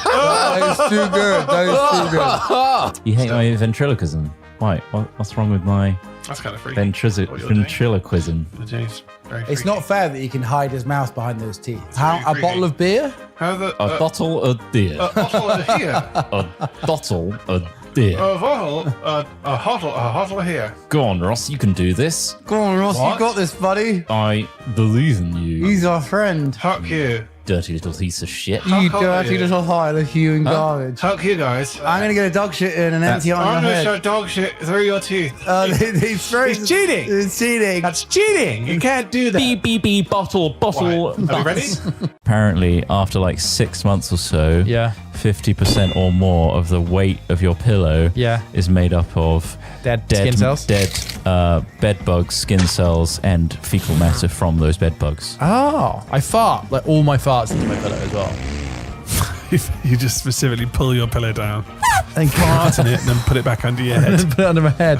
That is too good. That is too good. You hate my ventriloquism? Why? What's wrong with my That's kind of freaky. ventriloquism? It's very It's freaky. not fair that he can hide his mouth behind those teeth. very A freaky. bottle of beer? How the A bottle of beer. bottle of here. A bottle of beer. A bottle. A bottle here. Go on, Ross. You can do this. Go on, Ross, What? you got this, buddy. I believe in you. He's our friend. Fuck you. Dirty little piece of shit. You How dirty you? little pile of human garbage. Fuck you guys. I'm gonna get a dog shit in and empty it on I'm your gonna head. shove dog shit through your teeth. He's cheating. It's cheating. That's cheating. You can't do that. Beep, beep, beep, bottle. Are we ready? Apparently, after like 6 months or so, Yeah. 50% or more of the weight of your pillow Yeah. is made up of Dead skin cells? dead bed bugs, skin cells, and fecal matter from those bed bugs. Oh, I fart. Like all my farts into my pillow as well. You just specifically pull your pillow down, Thank fart in it, and then put it back under your head. Put it under my head.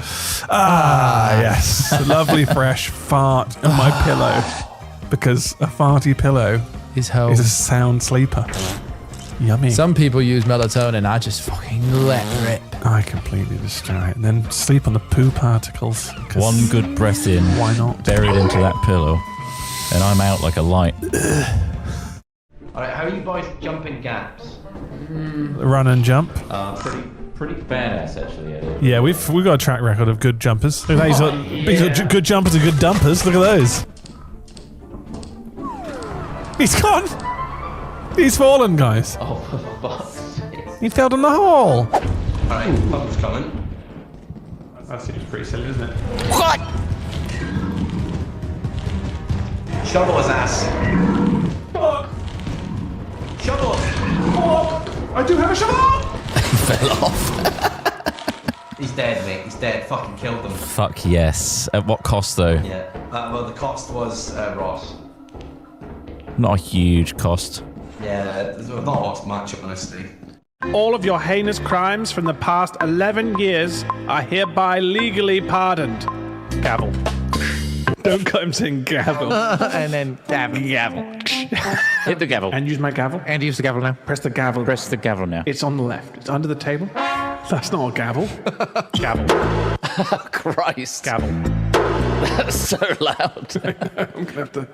Ah, yes. A lovely fresh fart on my pillow. Because a farty pillow His home. is a sound sleeper. Yummy. Some people use melatonin. I just fucking let rip. I completely destroy it. And then sleep on the poo particles. 'cause One good breath in, Why not? buried into that pillow, and I'm out like a light. Alright, how are you boys jumping gaps? Run and jump. Pretty badass, actually. Eddie. Yeah, we've got a track record of good jumpers. Look at that, he's got good jumpers and good dumpers. Look at those. He's gone. He's fallen, guys. Oh, for fuck's sake. He fell down the hole. Alright, pump's coming. That seems pretty silly, doesn't it? What? Shovel his ass. Shovel. I do have a shovel. Fell off. He's dead, mate. He's dead. Fucking killed him. Fuck yes. At what cost, though? Yeah. Well, the cost was Ross. Not a huge cost. Yeah, it was not a lost match, honestly. All of your heinous crimes from the past 11 years are hereby legally pardoned. Gavel. Don't cut him saying gavel. And then gavel. Hit the gavel. And use my gavel. Andy, use the gavel now. Press the gavel. Press the gavel now. It's on the left. It's under the table. That's not a gavel. Gavel. Christ. Gavel. That's so loud. I'm gonna have to.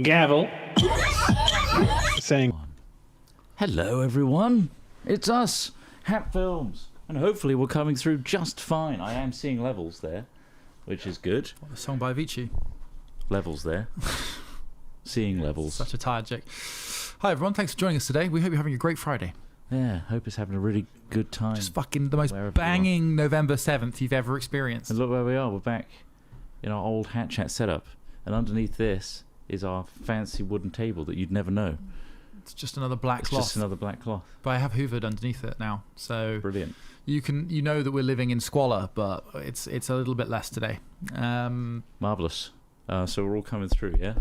Gavel. Saying. Hello, everyone. It's us, Hat Films. And hopefully we're coming through just fine. I am seeing levels there, which is good. A song by Avicii. Levels there. Seeing levels. Such a tired Jake. Hi everyone, thanks for joining us today. We hope you're having a great Friday. Yeah, hope it's having a really good time. Just fucking the most Wherever you banging November 7th you've ever experienced. And look where we are. We're back in our old Hat Chat setup. And underneath this is our fancy wooden table that you'd never know. It's just another black It's cloth. just another black cloth. But I have hoovered underneath it now, so Brilliant. you know that we're living in squalor, but it's a little bit less today. Marvellous. So we're all coming through, yeah?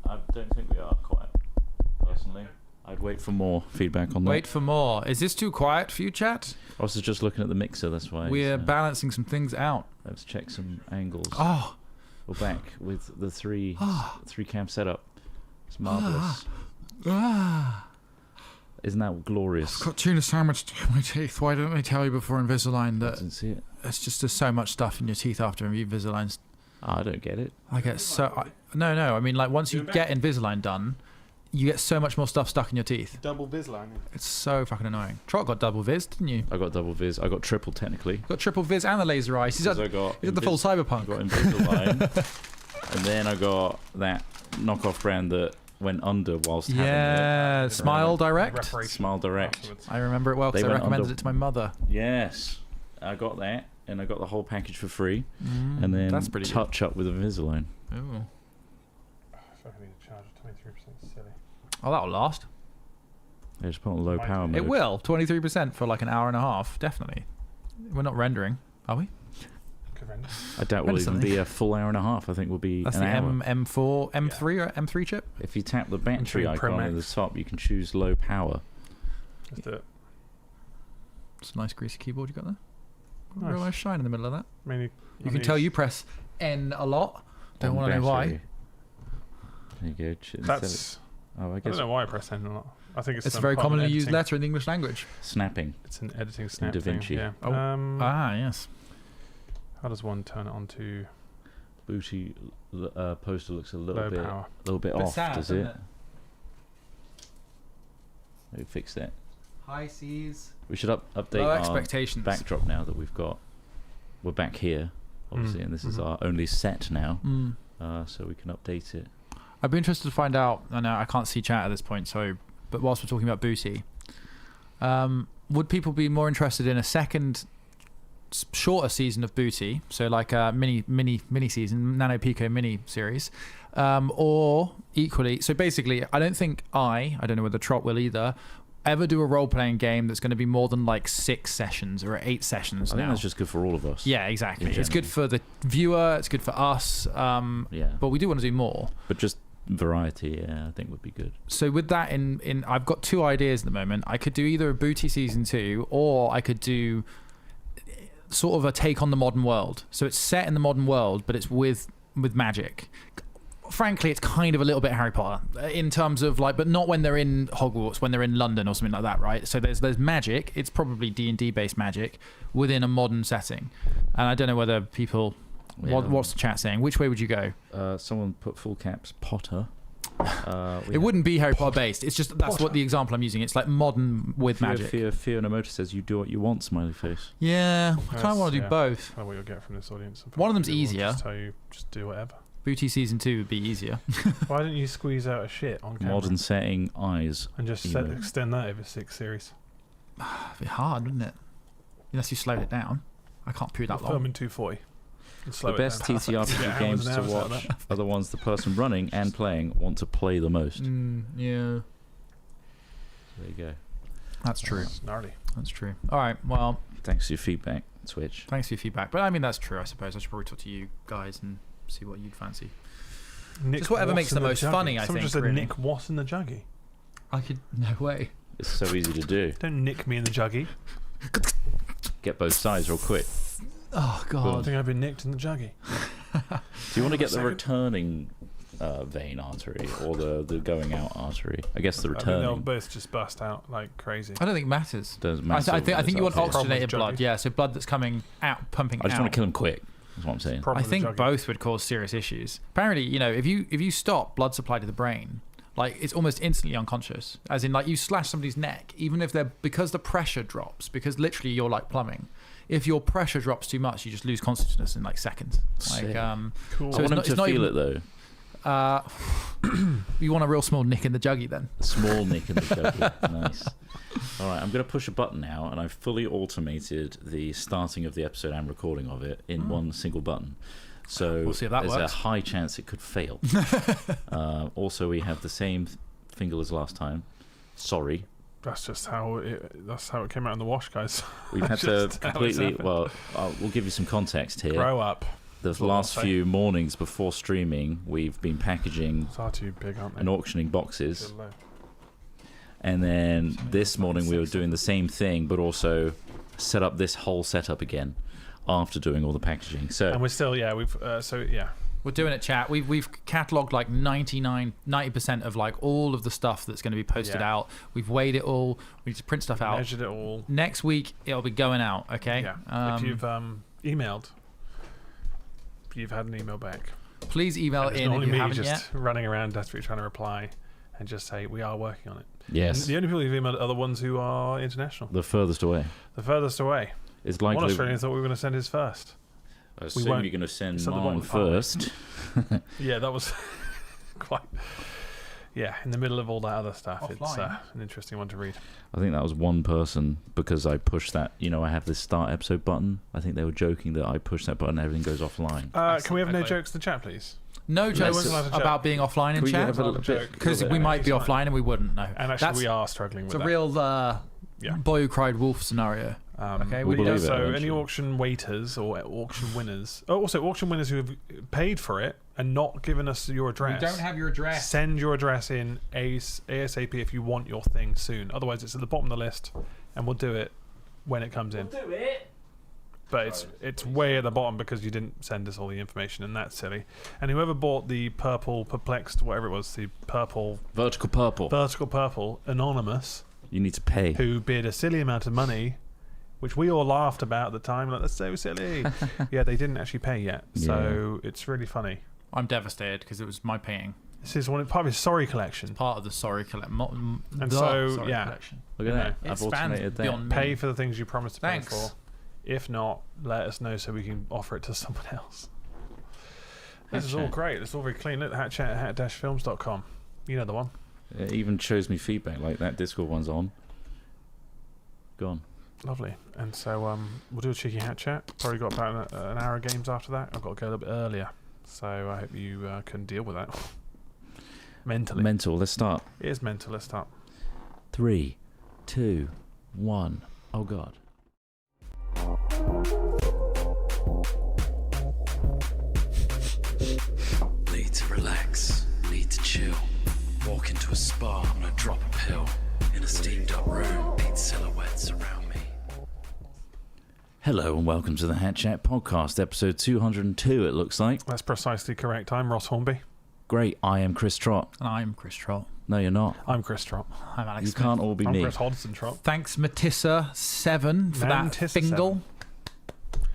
I don't think we are quiet, personally. I'd wait for more feedback on that. Wait for more. Is this too quiet for you, chat? I was just looking at the mixer, that's why. We're so balancing some things out. let's check some angles. Oh, We're back with the three cam setup. It's marvellous. Isn't that glorious? got tuna sandwich in my teeth. Why didn't they tell you before Invisalign I that didn't see it. it's just there's so much stuff in your teeth after Invisalign? I don't get it. I get so no. I mean, like once you get Invisalign done, you get so much more stuff stuck in your teeth. Double Visline. It's so fucking annoying. Trot got double vis, didn't you? I got double vis. I got triple technically. Got triple vis and the laser eyes. He's got I got the full cyberpunk. I got Invisalign. And then I got that knockoff brand that went under whilst Yeah, Smile Direct. having it. Smile Direct. I remember it well because They I went recommended under- it to my mother. Yes. I got that. And I got the whole package for free. And then that's pretty good. touch up with Invisalign. Ooh. Fucking need to charge 23% silly. Oh, that'll last. They just put on low power mode. It will. 23% for like an hour and a half. Definitely. We're not rendering, are we? I doubt we'll even Medicine. be a full hour and a half. I think we'll be That's an the hour. M4, M3 or M3 chip. If you tap the battery M3 Pro icon at the Max. top, you can choose low power. Let's do it. It's a nice greasy keyboard you got there. Nice. Real nice shine in the middle of that. Mainly, You can tell you press N a lot. Don't on want to know why. battery. There you go. That's. Oh, I I guess don't know why I pressed enter or not. I think it's It's a some very part of commonly used editing. letter in the English language. snapping. It's an editing snap Da Vinci. thing. Oh. Yeah. Yes. How does one turn it on to Booty poster looks a low little power? bit Bit off, sad, does doesn't it? We fixed it. High seas. We should update Low our expectations. backdrop now that we're back here, obviously, and this is our only set now, Mm. so we can update it. I'd be interested to find out. I know I can't see chat at this point, so but whilst we're talking about Booty, would people be more interested in a second, shorter season of Booty, so like a mini season, Nano Pico mini series, or equally? So basically, I don't think I don't know whether Trot will either, ever do a role-playing game that's going to be more than like 6 sessions or 8 sessions I think now. that's just good for all of us. Yeah, exactly. in It's good for the viewer. It's good for us. Yeah, But we do want to do more. but just variety, yeah, I think would be good. So with that in I've got 2 ideas at the moment. I could do either a Booty season 2, or I could do sort of a take on the modern world. So it's set in the modern world, but it's with magic. Frankly, it's kind of a little bit Harry Potter in terms of like, but not when they're in Hogwarts, when they're in London or something like that, right? So there's magic. It's probably D&D based magic within a modern setting. And I don't know whether people, what's the chat saying? Which way would you go? Someone put full caps Potter. It wouldn't be Harry Potter based. It's just that's what the example I'm using. It's like modern with magic. Fear and Emotor says you do what you want, smiley face. Yeah, I kind of want to do yeah. both. I don't know what you'll get from this audience. One of them's People will easier. Just tell you, just do whatever. Booty season 2 would be easier. Why didn't you squeeze out a shit on camera Modern setting, eyes. and just emo. extend that over 6 series? It'd be hard, wouldn't it? Unless you slowed it down. I can't poo that Film long. in 240. And slow The it best down. TTRPG Yeah, games hours to and hours out watch of are the ones the person running and playing want to play the most. Yeah, There you go. that's true. It's gnarly. That's true. All right. Well, Thanks for your feedback, Twitch. thanks for your feedback. But I mean, that's true. I suppose I should probably talk to you guys and see what you'd fancy. Nick Just whatever Wass makes in the most juggy. funny, I Someone think, just said really. Nick Wass in the juggy. I could. No way. It's so easy to do. Don't nick me in the juggy. Get both sides real quick. Oh I God. think I've been nicked in the juggy. Do you want to get the Second. returning vein artery or the going out artery? I guess the I think they'll returning both just bust out like crazy. I don't think it matters. doesn't I matter. think you want Problem with oxygenated juggy. blood. Yeah, so blood that's coming out, pumping I just out. want to kill him quick. That's what I'm saying. Problem I with think juggy. both would cause serious issues. Apparently, if you stop blood supply to the brain, like it's almost instantly unconscious. As in, like you slash somebody's neck, even if because the pressure drops, because literally you're like plumbing. If your pressure drops too much, you just lose consciousness in like seconds. Like, Sick. Cool. I so want him it's to not feel even- it though. You want a real small nick in the juggy then? A small nick in the juggy. Nice. All right, I'm going to push a button now, and I've fully automated the starting of the episode and recording of it in one single button. So We'll see if that there's works. a high chance it could fail. Also, we have the same finger as last time. Sorry. That's just how it came out in the wash, guys. We've had to Just how it's completely. happened. Well, we'll give you some context here. Grow up. The what I'll last say. few mornings before streaming, we've been packaging It's far too big, aren't they? and auctioning boxes. Too low. And then this morning we were doing the same thing, but also set up this whole setup again after doing all the packaging. And So we're still, We're doing it, chat. We've catalogued like 90% of like all of the stuff that's going to be posted Yeah. out. We've weighed it all. We need to print stuff out. measured it all. Next week it'll be going out. Okay. Yeah. If you've emailed, you've had an email back. Please email And it's in not if only you me haven't just yet. running around desperately trying to reply and just say we are working on it. yes, And the only people who've emailed are the ones who are international. the furthest away. The furthest away. It's One likely. Australian thought we were going to send his first. I assume won't- you're going to send it's at the mine bottom, aren't we? first. Yeah, that was quite. Yeah, in the middle of all that other stuff, it's Offline. an interesting one to read. I think that was one person because I pushed that. I have this start episode button. I think they were joking that I pushed that button and everything goes offline. Can we have no Okay. jokes in the chat, please? No jokes wasn't allowed to joke. about being offline in Can we chat have a little Not a bit? joke. because little we bit. might be It's offline and we wouldn't know. And actually, we are struggling with It's a that. real Yeah. boy who cried wolf scenario. Okay, we we believe don't. it. So any eventually. auction waiters or auction winners, also auction winners who have paid for it and not given us your address. have your address. Send your address in ASAP if you want your thing soon. Otherwise, it's at the bottom of the list, and we'll do it when it comes in. Do it. but it's way at the bottom because you didn't send us all the information, and that's silly. And whoever bought the purple perplexed, whatever it was, the purple Vertical purple. anonymous, You need to pay. who bid a silly amount of money, which we all laughed about at the time, like, that's so silly. Yeah, they didn't actually pay yet, so it's really funny. I'm devastated because it was my painting. This is part of his Sorry collection. Part of the Sorry collection. And so, yeah. Collection. Look at that. It I've spans automated that. beyond me. Pay for the things you promised to Thanks. pay for. If not, let us know so we can offer it to someone else. This is all Hatchet. great. It's all very clean. Look, hatchet at hat-films.com. You know the one. It even shows me feedback like that Discord one's on. Gone. Lovely. And so we'll do a cheeky hat chat. Probably got about an hour of games after that. I've got to go a little bit earlier. So I hope you can deal with that. Mentally. Mental. Let's start. It is mental. Let's start. 3, 2, 1. Oh God. Need to relax, need to chill. Walk into a spa, I'm gonna drop a pill. In a steamed up room, need silhouettes around me. Hello and welcome to the Hat Chat podcast, episode 202. It looks like. That's precisely correct. I'm Ross Hornby. Great. I am Chris Trott. And I'm Chris Trott. No, you're not. I'm Chris Trott. I'm Alex You Smith. can't all be I'm me. Chris Hodgson Trott. Thanks, Matissa7, for that Mantissa fingal.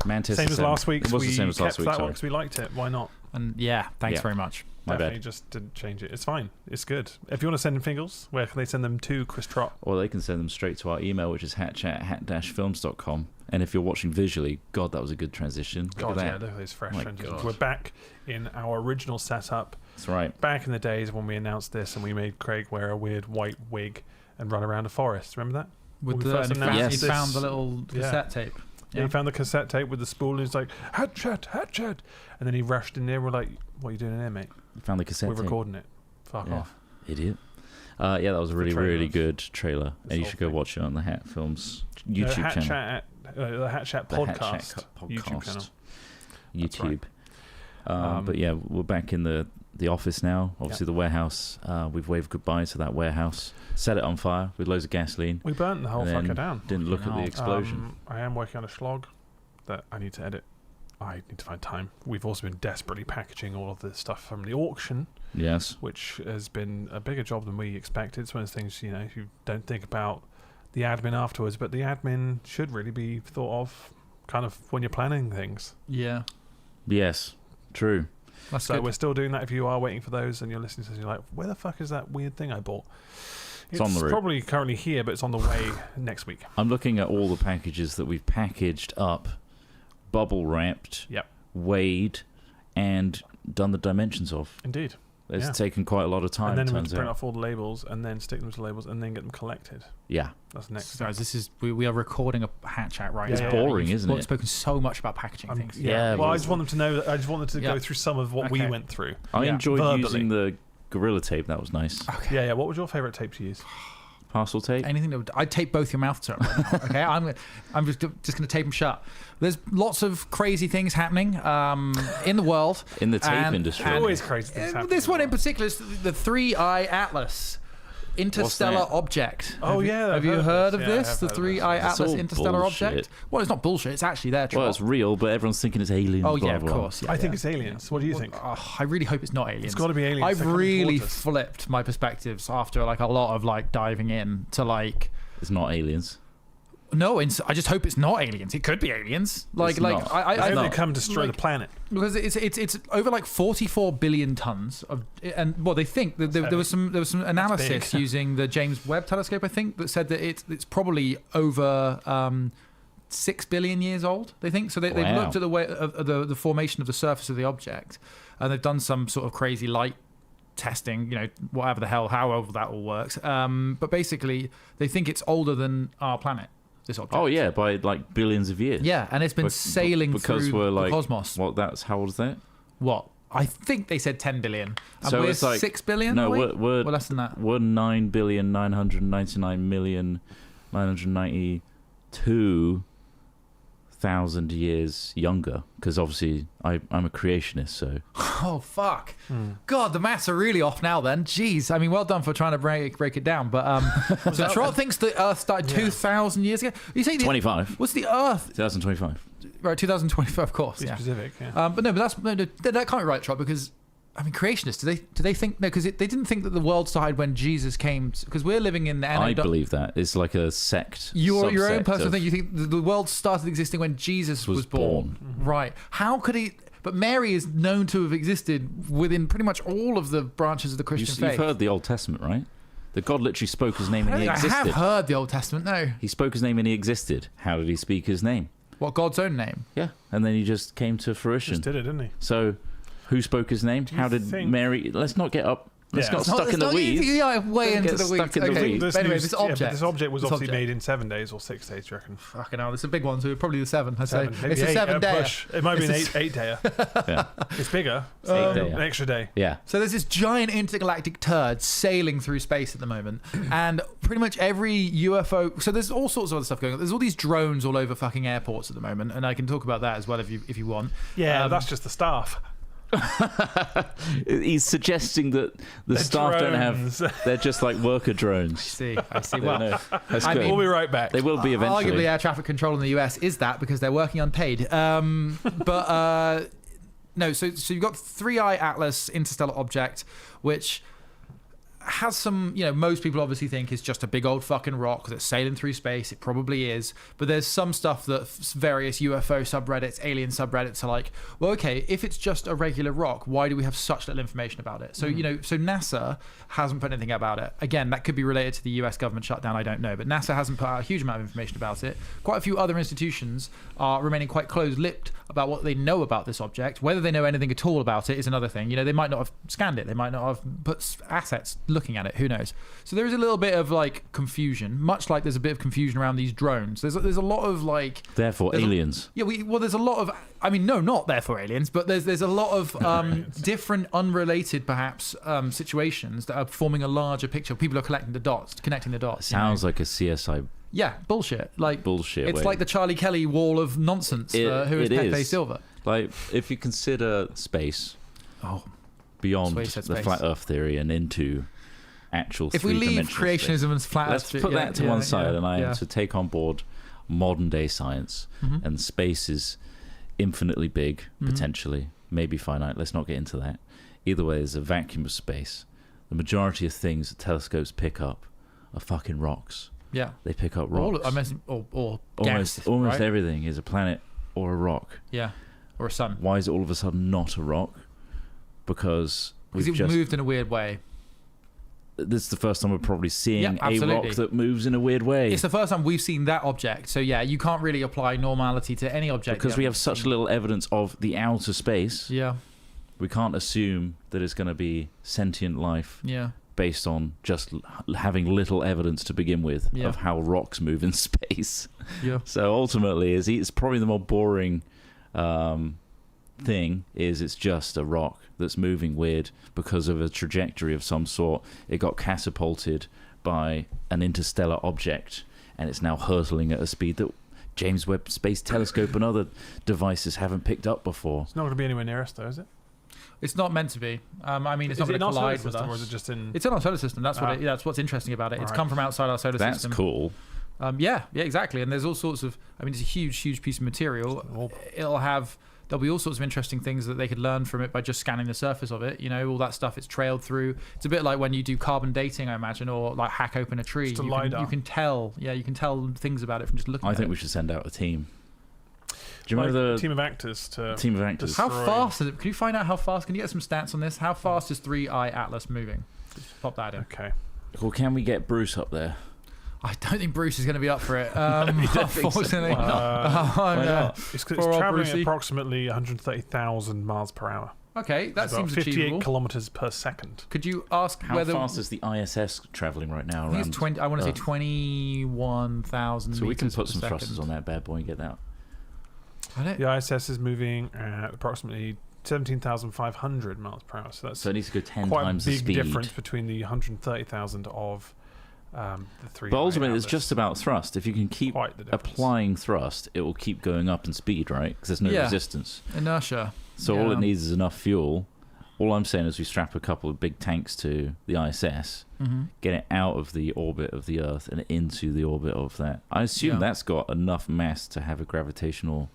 Mantis. Same as 7. last week's. It was We the same as kept last week. that one Sorry. because we liked it. Why not? And yeah, thanks Yeah. very much. My Definitely bad. just didn't change it. It's fine. It's good. If you want to send them fingals, where can they send them to, Chris Trott? Or they can send them straight to our email, which is hatchat@hat-films.com. And if you're watching visually, God, that was a good transition. Look God, at yeah, that. look at those fresh My transitions. God. We're back in our original setup. That's right. Back in the days when we announced this and we made Craig wear a weird white wig and run around a forest. Remember that? With When we the, first and he found, announced he this- found the little Yeah. cassette tape. Yeah. He found the cassette tape with the spool and he's like, hat chat. And then he rushed in there. We're like, what are you doing in there, mate? Found the cassette We're tape. recording it. Fuck Yeah. off. Idiot. Yeah, that was a really, trailer really of good trailer. And you whole should go thing. watch it on the Hat Films YouTube Hat channel. Chat the Hat Chat The Hat podcast, Chat YouTube channel. That's YouTube. right. But yeah, we're back in the office now. Obviously, the warehouse. We've waved goodbye to that warehouse. Set it on fire with loads of gasoline. We burnt the whole and then fucker down. Didn't look at Fucking the hell. explosion. I am working on a slog that I need to edit. I need to find time. We've also been desperately packaging all of the stuff from the auction, Yes. which has been a bigger job than we expected. It's one of those things, you don't think about the admin afterwards, but the admin should really be thought of kind of when you're planning things. Yeah. Yes. True. That's So good. we're still doing that. If you are waiting for those and you're listening to this, you're like, where the fuck is that weird thing I bought? It's on the route. probably currently here, but it's on the way next week. I'm looking at all the packages that we've packaged up, bubble wrapped, Yep. weighed, and done the dimensions of. Indeed. It's Yeah. taken quite a lot of time. And then we turns print out. off all the labels and then stick them to labels and then get them collected. Yeah. That's the next So step. guys, this is we are recording a hat chat right It's now. boring, You've isn't it? spoken so much about packaging things. Yeah, Well, but- I just want them to know that I just want them to Yeah. go through some of what we Okay. went through. I Yeah. enjoyed Verbally. using the Gorilla Tape. That was nice. Yeah, yeah. What was your favourite tape to use? Parcel tape. Anything that would, I'd tape both your mouths up right now. Okay, I'm just going to tape them shut. There's lots of crazy things happening in the world. In the tape And- industry. and- Always crazy things happening. This one in particular is the 3-Eye Atlas. Interstellar What's that? Object. Oh, yeah, I've Have you heard of heard this. of Yeah, I this? have The heard of 3-Eye this. It's Atlas all Interstellar bullshit. Object. Well, it's not bullshit. It's actually there. Well, Trot. it's real, but everyone's thinking it's aliens. Oh blah, yeah, of blah. course. Yeah, I think yeah. it's aliens. What do you think? Oh, I really hope it's not aliens. It's gotta be aliens. I've They're coming really towards us. flipped my perspectives after like a lot of like diving in to like. It's not aliens. No, I just hope it's not aliens. It could be aliens. Like, It's like not. I I hope not. they come destroy like- the planet. because it's over like 44 billion tons of, and well, they think that there was some analysis big. using the James Webb Telescope, I think, that said that it's probably over 6 billion years old. They think so. They've Wow. looked at the way of the formation of the surface of the object, and they've done some sort of crazy light testing, whatever the hell, however that all works. But basically, they think it's older than our planet. This object. Oh yeah, by like billions of years. Yeah, and it's been sailing because through we're like the cosmos. Well, that's how old is that? What? I think they said 10 billion. And So we're it's like 6 billion? No, are we? we're less than that. We're 9,999,992,000 2,000 years younger, because obviously I'm a creationist, so Oh, fuck. God, the maths are really off now then. Jeez. I mean, well done for trying to break it down. But so Trott thinks the Earth started 2,000 years ago. You say 25. What's the Earth? 2025. Right, 2025, of course. Be Yeah. specific. Yeah. But that can't be right, Trott, because I mean, creationists. Do they think no? Because they didn't think that the world started when Jesus came. Because we're living in the. I believe that it's like a sect. Your own subsect personal of- thing. You think the world started existing when Jesus was born. Right? How could he? But Mary is known to have existed within pretty much all of the branches of the Christian You've faith. heard the Old Testament, right? That God literally spoke his name I and he don't think I existed. have heard the Old Testament. No. He spoke his name and he existed. How did he speak his name? What, God's own name? Yeah, and then he just came to fruition. Just did it, didn't he? So, who spoke his name? you How did think- Mary? Let's not get up. Let's Yeah. not It's stuck in the weeds. Yeah, way Don't into get the weeds. stuck in the Okay. weeds. But anyway, news- this yeah, but object. this object was This obviously object. made in 7 days or 6 days, do you reckon? Fucking hell, it's a big one, so probably the 7. I'd say. Maybe It's a 8, 7 day. push. It might be an It's a 8 dayer. Yeah. It's bigger. It's 8 day, An yeah. extra day. Yeah. So there's this giant intergalactic turd sailing through space at the moment, and pretty much every UFO. So there's all sorts of other stuff going on. There's all these drones all over fucking airports at the moment, and I can talk about that as well if you want. Yeah, that's just the staff. He's suggesting that the They're staff don't drones. have. They're just like worker drones. I see. No, Well, no, that's I good. mean- We'll be right back. They will be eventually. arguably air traffic control in the US is that because they're working unpaid. But no, so you've got 3i Atlas interstellar object, which has some, most people obviously think is just a big old fucking rock that's sailing through space. It probably is, but there's some stuff that various UFO subreddits, alien subreddits are like, well, okay, if it's just a regular rock, why do we have such little information about it? So so NASA hasn't put anything about it. Again, that could be related to the US government shutdown, I don't know, but NASA hasn't put out a huge amount of information about it. Quite a few other institutions are remaining quite close-lipped about what they know about this object. Whether they know anything at all about it is another thing. They might not have scanned it, they might not have put assets looking at it, who knows. So there is a little bit of like confusion, much like there's a bit of confusion around these drones. There's a lot of like, Therefore, there's aliens. there's a lot of, I mean, no, not therefore aliens, but there's a lot of different unrelated perhaps situations that are forming a larger picture. People are connecting the dots. Sounds like a CSI Yeah, bullshit. Like bullshit. It's way. like the Charlie Kelly wall of nonsense for who is it Pepe is. Silva. Like, if you consider space beyond Sway said the space. flat Earth theory and into actual If we leave three-dimensional space. creationism and flat Let's Earth, put that to one side, and I yeah. am to take on board modern day science, Mm-hmm. and space is infinitely big, potentially, maybe finite. Let's not get into that. Either way, there's a vacuum of space. The majority of things that telescopes pick up are fucking rocks. Yeah. They pick up rocks. Or gas, Almost right? everything is a planet or a rock. Yeah. Or a sun. Why is it all of a sudden not a rock? Because Because it moved in a weird way. this is the first time we're probably seeing Yeah, a absolutely. rock that moves in a weird way. It's the first time we've seen that object. So yeah, you can't really apply normality to any object. because you we haven't have such seen. little evidence of the outer space, Yeah. we can't assume that it's going to be sentient life Yeah. based on just having little evidence to begin with Yeah. of how rocks move in space. Yeah. So ultimately, it's probably the more boring thing is it's just a rock that's moving weird because of a trajectory of some sort. It got catapulted by an interstellar object, and it's now hurtling at a speed that James Webb Space Telescope and other devices haven't picked up before. It's not going to be anywhere near us, though, is it? It's not meant to be. I mean, it's Is not it going to in our solar collide with system, us. or is it just in? It's in our solar system. That's Ah. that's what's interesting about it. It's Alright. come from outside our solar That's system. cool. Yeah, exactly. And there's all sorts of. I mean, it's a huge piece of material. There'll be all sorts of interesting things that they could learn from it by just scanning the surface of it. All that stuff it's trailed through. It's a bit like when you do carbon dating, I imagine, or like hack open a tree. Just a you LiDAR. can tell. Yeah, you can tell things about it from just looking. I at think it. we should send out a team. Do you Like remember the team of actors to team of actors? How destroy- fast is it? Can you find out how fast? Can you get some stats on this? How fast is 3i Atlas moving? Just pop that in. Okay. Well, can we get Bruce up there? I don't think Bruce is going to be up for it. think so? Unfortunately, Why Why yeah. It's Poor old traveling Brucey. at approximately 130,000 miles per hour. Okay, that It's about seems 58 achievable. kilometers per second. Could you ask How whether fast is the ISS traveling right now? I think Around it's 20? I want to say Earth? 21,000. So we can meters put per some thrusters second. on that bad boy and get that. I don't. The ISS is moving at approximately 17,500 miles per hour. So that's So it needs to go 10 quite a times the big speed. difference between the 130,000 of The three. But ultimately, it's Atlas. just about thrust. If you can keep Quite the difference. applying thrust, it will keep going up in speed, right? Because there's no Yeah. resistance. Inertia. So all Yeah. it needs is enough fuel. All I'm saying is we strap a couple of big tanks to the ISS, get it out of the orbit of the Earth and into the orbit of that. I assume Yeah. that's got enough mass to have a gravitational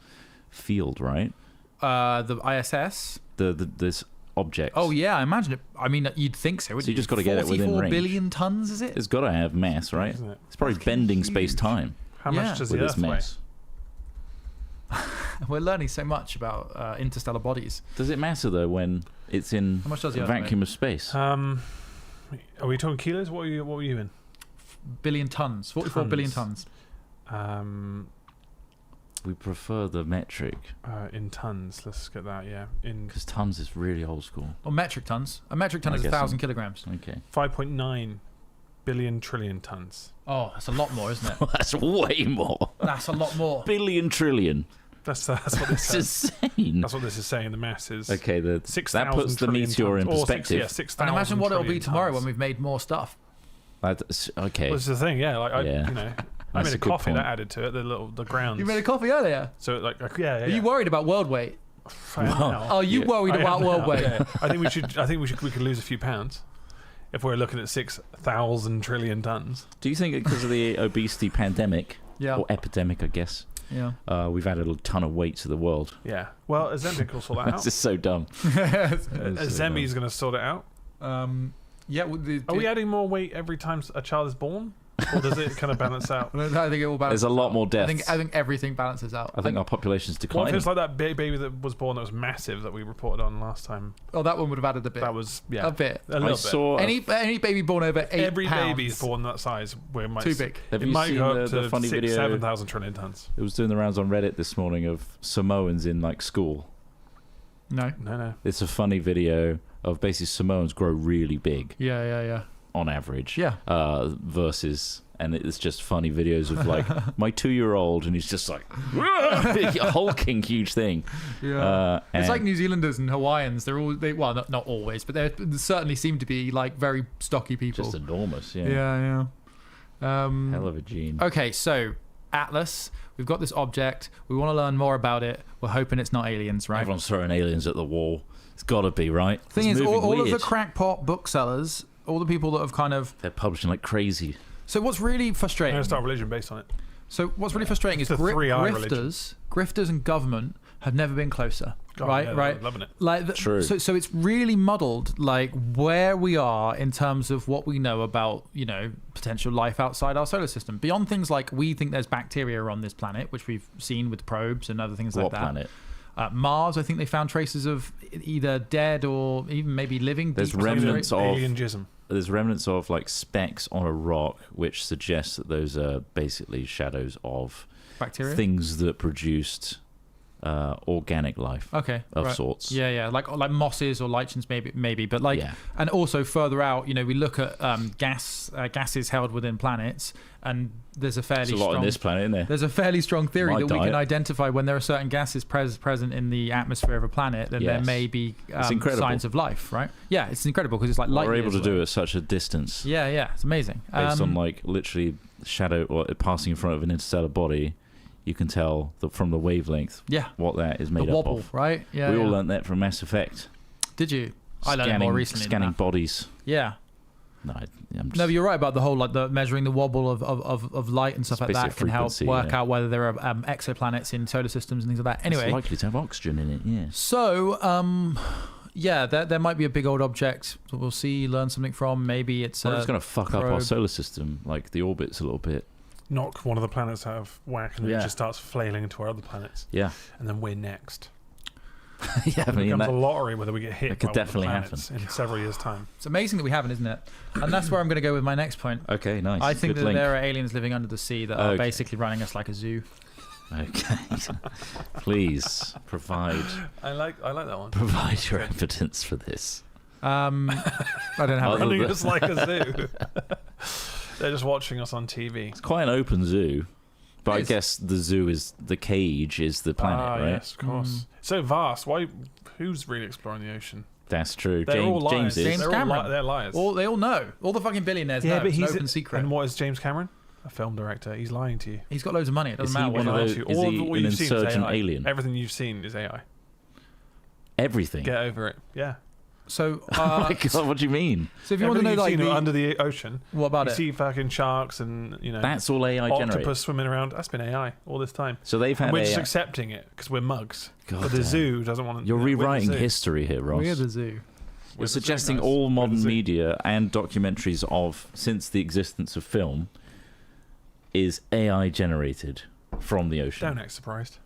field, right? The ISS. This object. Oh yeah, I imagine it. I mean, you'd think so. So you just got to get it within 44 range. billion tons, is it? It's got to have mass, right? Isn't it? It's probably Fucking bending huge. space-time How Yeah. much does with the its Earth weigh? mass. We're learning so much about interstellar bodies. Does it matter though when it's in How much does the a Earth vacuum of space? Are we talking kilos? What were you in? Billion tons. 44 billion tons. We prefer the metric In tons. Let's get that. Yeah, in because tons is really old school. Or metric tons. A metric ton I is guess 1,000 so. kilograms. Okay. 5.9 billion trillion tons. Oh, that's a lot more, isn't it? That's way more. That's a lot more. Billion trillion. That's what this That's says. insane. That's what this is saying. The mass is Okay, that 6,000 puts the trillion meteor in tons. Or perspective. 6,000 And imagine what it'll be trillion tomorrow tons. when we've made more stuff. Okay. Well, this is the thing. Yeah, like Yeah. I That's made a a good coffee point. that added to it. The grounds. You made a coffee earlier. So yeah. Are you worried about world weight? I am now. Oh, you Yeah. worried I am about world now, weight? yeah. I think we could lose a few pounds if we're looking at 6,000 trillion tons. Do you think because of the obesity pandemic Yeah. or epidemic, I guess, Yeah. we've added a ton of weight to the world? Yeah. Well, Ozempic will sort that out. This is so dumb. Ozempi's going to sort it out. Yeah. Are we adding more weight every time a child is born, or does it kind of balance out? I think it will balance. There's a lot more I deaths. think everything balances out. I think our population's What if declining. it's like that baby that was born that was massive that we reported on last time? Oh, that one would have added a bit. That was a bit. a little I bit. saw. Any baby born over 8 Every pounds. baby is born that size. Where it might Too big. Have it you might seen go up the to funny 6,000 video? 7,000 trillion tons. It was doing the rounds on Reddit this morning of Samoans in like school. No. No. It's a funny video of basically Samoans grow really big Yeah. on average. Yeah. Versus, and it's just funny videos of like my 2-year-old, and he's just like a hulking huge thing. Yeah. It's like and- New Zealanders and Hawaiians. Well, not always, but they certainly seem to be like very stocky people. just enormous. Yeah. Yeah. Hell of a gene. Okay, so Atlas, we've got this object. We want to learn more about it. We're hoping it's not aliens, right? Everyone's throwing aliens at the wall. It's got to be, right? Thing It's is, moving all of the weird. crackpot booksellers, all the people that have kind of. They're publishing like crazy. So what's really I'm frustrating? going to start a religion based on it. So what's really frustrating is It's the 3I grifters and government have never been closer. God, right, yeah, right. they're loving it. Like True. So it's really muddled, like where we are in terms of what we know about, potential life outside our solar system. Beyond things like we think there's bacteria on this planet, which we've seen with probes and other things What like that. planet? Mars, I think they found traces of either dead or even maybe living. There's deep remnants of Alien jism. there's remnants of like specks on a rock, which suggests that those are basically shadows of bacteria. things that produced organic life Okay, of right. sorts. Yeah, like mosses or lichens, maybe, but like, Yeah. and also further out, we look at gases held within planets, and there's a fairly There's a lot strong. on this planet, isn't there? There's a fairly strong theory My that we diet. can identify when there are certain gases present in the atmosphere of a planet, then there Yes. may be It's incredible. signs of life, right? Yeah, it's incredible because it's like light We're able years to do away. it at such a distance, Yeah, it's amazing. based on like literally shadow or passing in front of an interstellar body. You can tell from the wavelength yeah, what that is the made up wobble, of. right? Yeah, we all yeah. learned that from Mass Effect. Did you? I learned it more recently. than Scanning that. bodies. Yeah. No, I'm just, No, but you're right about the whole like the measuring the wobble of light and stuff like that Specific can help frequency, work yeah. out whether there are exoplanets in solar systems and things like that. it's Anyway, likely to have oxygen in it. Yeah. so yeah, there might be a big old object that we'll see, learn something from. Maybe it's Well, it's going to fuck up our probe. solar system. Like the orbit's a little bit. Knock one of the planets out of whack, and then Yeah. it just starts flailing into our other planets, Yeah. and then we're next. Yeah, I It mean, becomes that, a lottery whether we get hit that could by definitely one of the planets in several years' time. It's amazing that we haven't, isn't it? And that's where I'm going to go with my next point. okay, nice. I think Good that link. there are aliens living under the sea that are Okay. basically running us like a zoo. Okay. Please provide I like that one. your evidence for this. I don't have. Other Running than- us like a zoo. They're just watching us on TV. It's quite an open zoo, but I It is. guess the zoo is the cage is the planet, right? Yes, of course. So vast. Why? Who's really exploring the ocean? That's true. They're all liars. James is. James they're Cameron. All they're liars. They all know. All the fucking billionaires know. but It's an he's open secret. And what is James Cameron? A film director. He's lying to you. He's got loads of money. It doesn't Is matter he what one he of does. those- All is of he what an you've seen is insurgent AI. alien? Everything you've seen is AI. Everything. Get over it. Yeah. So, Oh my god, what do you mean? so if you want to Everything know, you've like, seen the, under the ocean, what about you it? see fucking sharks and That's all AI generated. octopus swimming around. That's been AI all this time. So they've had And we're AI. just accepting it because we're mugs. God But the damn. zoo doesn't want to. You're we're the rewriting zoo. history here, Ross. We're the zoo. We're You're the zoo, suggesting guys. all We're the modern zoo. media and documentaries of since the existence of film is AI generated from the ocean. Don't act surprised.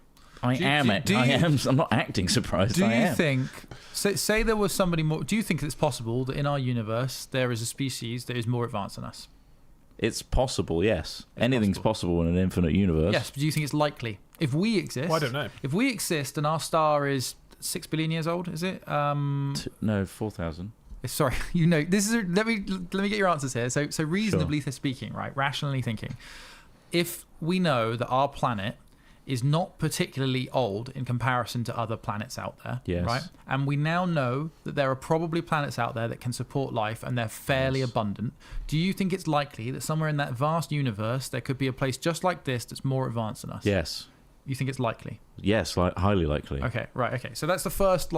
I Do- am. do- do I you- am. I'm not acting surprised. Do I you am. think, say there was somebody more, do you think it's possible that in our universe there is a species that is more advanced than us? It's possible. Yes. Anything's possible in an infinite universe. Yes, but do you think it's likely? If we exist, Well, I don't know. If we exist and our star is 6 billion years old, is it? No, 4,000. Sorry, this is let me get your answers here. So reasonably speaking, right, rationally thinking, if we know that our planet is not particularly old in comparison to other planets out there, Yes. right? And we now know that there are probably planets out there that can support life and they're fairly abundant. Do you think it's likely that somewhere in that vast universe there could be a place just like this that's more advanced than us? Yes. You think it's likely? Yes. Highly likely. Okay, right. Okay, so that's the first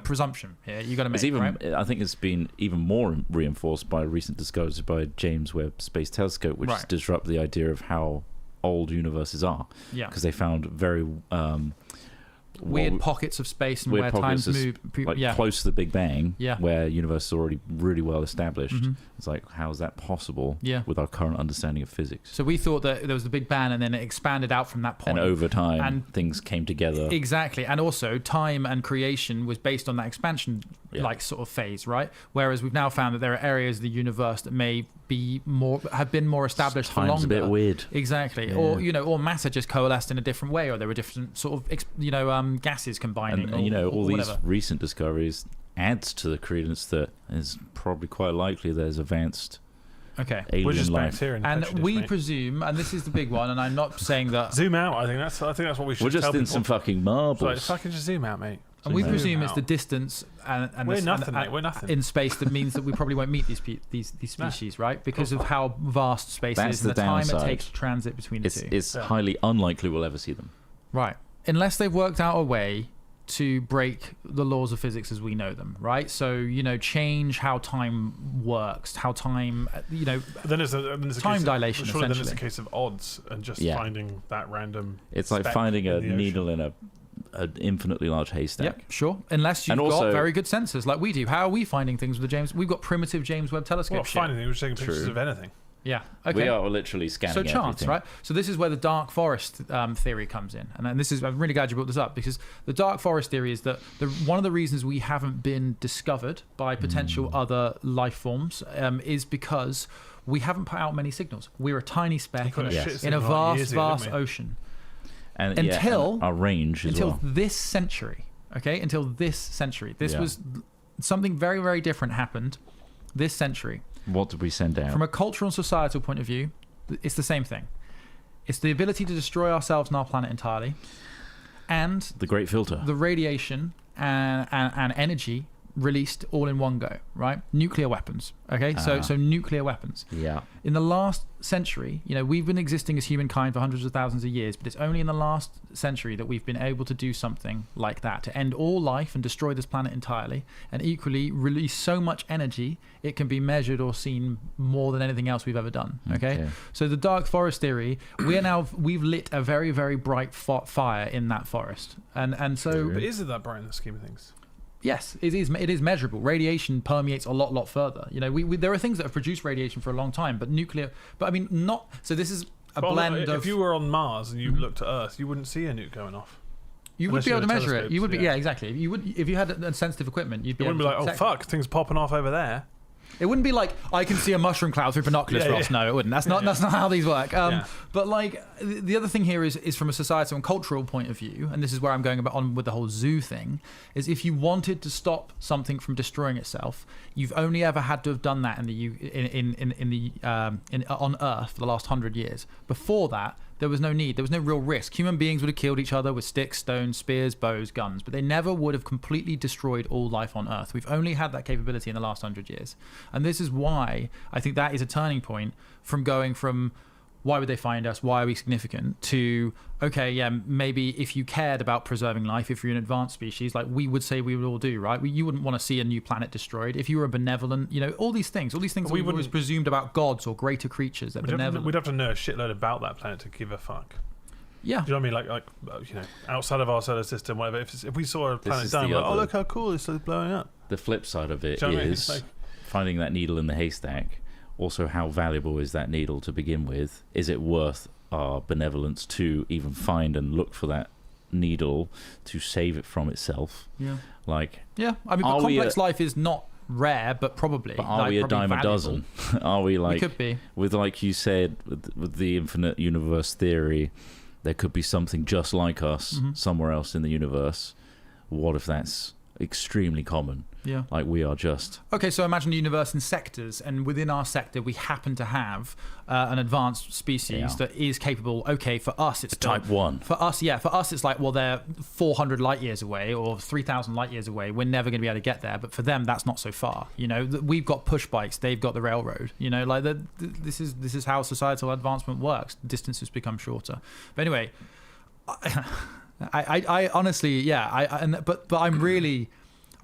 presumption here you got to make. It's even. right? I think it's been even more reinforced by recent discoveries by James Webb Space Telescope, which Right. disrupt the idea of how old universes are. Yeah. Because they found very Weird pockets of space and weird where pockets times of move. like Yeah. close to the Big Bang, Yeah. where universe is already really well established. Mhm. It's like, how is that possible Yeah. with our current understanding of physics? So we thought that there was the Big Bang and then it expanded out from that point. And over time, And- things came together. Exactly. And also time and creation was based on that expansion sort of phase, right? Whereas we've now found that there are areas of the universe that may be have been more established for Time's longer. a bit weird. Exactly. Yeah. Or matter just coalesced in a different way, or there were different sort of gases combining. And or, all or these whatever. recent discoveries adds to the credence that it's probably quite likely there's advanced Okay. alien We're just life. bacteria and And petri dish, we mate. presume, and this is the big one, and I'm not saying that. Zoom out. I think that's what we should We're just tell in people. some fucking It's marbles. like, fucking just zoom out, mate. And we Zoom presume it's out. the distance and We're the, nothing, and- mate. We're nothing. in space that means that we probably won't meet these No. species, right? Because of how vast space That's is and the the time it downside. takes to transit between the two. It's Yeah. highly unlikely we'll ever see them. Right. Unless they've worked out a way to break the laws of physics as we know them, right? So, change how time works, how time, But then there's a Time case dilation, Of, surely then it's a essentially. case of odds and just Yeah. finding that random. It's like speck finding a in the ocean. needle in an infinitely large haystack. Yep, sure. Unless you've And got also- very good sensors like we do. How are we finding things with the James? We've got primitive James Webb We're telescope. not shit. finding anything. We're just taking pictures True. of anything. Yeah. Okay. We are literally scanning So chance, everything. right? So this is where the dark forest theory comes in, and this is I'm really glad you brought this up because the dark forest theory is that one of the reasons we haven't been discovered by potential other life forms is because we haven't put out many signals. We're a tiny speck put in a a, shit in a signal out vast, years ago, vast didn't we? ocean And, Until- and our range as until well. this century. Okay, until this century. This Yeah. was something very, very different happened this century. What did we send out? From a cultural and societal point of view, it's the same thing. It's the ability to destroy ourselves and our planet entirely, and the Great Filter. the radiation and energy released all in one go, right? Nuclear weapons. Okay, so nuclear weapons. Yeah. In the last century, we've been existing as humankind for hundreds of thousands of years, but it's only in the last century that we've been able to do something like that, to end all life and destroy this planet entirely, and equally release so much energy it can be measured or seen more than anything else we've ever done. Okay? So the dark forest theory, we've lit a very, very bright fire in that forest, and so But is it that bright in the scheme of things? yes, it is measurable. Radiation permeates a lot further. We there are things that have produced radiation for a long time, but nuclear. But I mean, not. So this is a Well, blend if of. you were on Mars and you looked at Earth, you wouldn't see a nuke going off. You would unless be you able to had measure it. You would be, telescopes, yeah, exactly. You would if you had sensitive equipment. You'd be You able wouldn't be to like, oh detect it. fuck, things popping off over there. It wouldn't be like I can see a mushroom cloud through binoculars, Yeah, Ross. yeah. No, it wouldn't. That's not how these work. Yeah. But like the other thing here is from a societal and cultural point of view, and this is where I'm going on with the whole zoo thing. Is if you wanted to stop something from destroying itself, you've only ever had to have done that on Earth for the last 100 years. Before that, There was no need. There was no real risk. Human beings would have killed each other with sticks, stones, spears, bows, guns, but they never would have completely destroyed all life on Earth. We've only had that capability in the last 100 years. And this is why I think that is a turning point from going from why would they find us? Why are we significant? To, okay, yeah, maybe if you cared about preserving life, if you're an advanced species, like we would say we would all do, right? You wouldn't want to see a new planet destroyed. If you were a benevolent, all these things We that we always wouldn't- presumed about gods or greater creatures that benevolent. We'd have to know a shitload about that planet to give a fuck. Yeah. Do you know what I mean? Like outside of our solar system, whatever. If we saw a planet is dying, the we're like, oh other- look how cool it's blowing up. The flip side of it Do you know what I mean? is Like- finding that needle in the haystack. Also, how valuable is that needle to begin with? Is it worth our benevolence to even find and look for that needle to save it from itself? Yeah. Like, Yeah. I mean, Are but we complex life is not rare, but probably. but are we a probably dime a valuable. dozen? Are we We like, could be. with like you said, with the infinite universe theory, there could be something just like us somewhere else in the universe. What if that's extremely common? Yeah. Like we are just Okay, so imagine the universe in sectors, and within our sector, we happen to have an advanced species Yeah. that is capable. Okay, for us, it's type 1. For us, it's like, well, they're 400 light years away or 3,000 light years away. We're never going to be able to get there. But for them, that's not so far. We've got push bikes. They've got the railroad. This is how societal advancement works. Distances become shorter. But anyway, I honestly, yeah. But I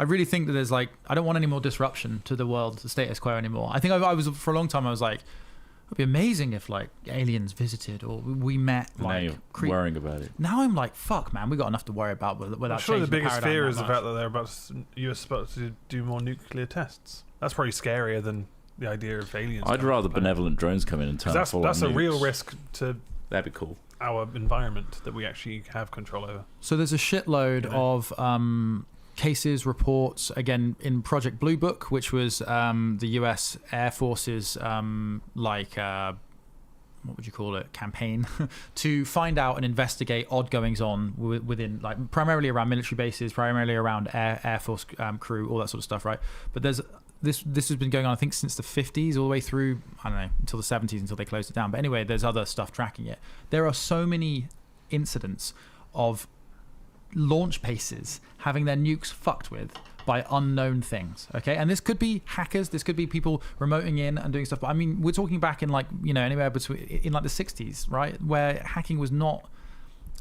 really think that there's I don't want any more disruption to the world, the status quo anymore. I think I was for a long time. I was like, it'd be amazing if aliens visited or we met. now you're worrying about it. Now I'm like, fuck, man, we got enough to worry about without. I'm sure the changing biggest paradigm fear that is the much. fact that they're US about to do more nuclear tests. That's probably scarier than the idea of aliens. I'd coming rather to the planet. benevolent drones come in and turn 'Cause full that's on a real nukes. risk to That'd be cool. our environment that we actually have control over. So there's a shitload of cases, reports, again, in Project Blue Book, which was the US Air Force's, what would you call it, campaign to find out and investigate odd goings on within, primarily around military bases, primarily around Air Force crew, all that sort of stuff, right? But there's this has been going on, I think, since the 50s all the way through, I don't know, until the 70s, until they closed it down. But anyway, there's other stuff tracking it. There are so many incidents of launch bases having their nukes fucked with by unknown things, okay? And this could be hackers, this could be people remoting in and doing stuff, but I mean, we're talking back in anywhere between in the 60s, right, where hacking was not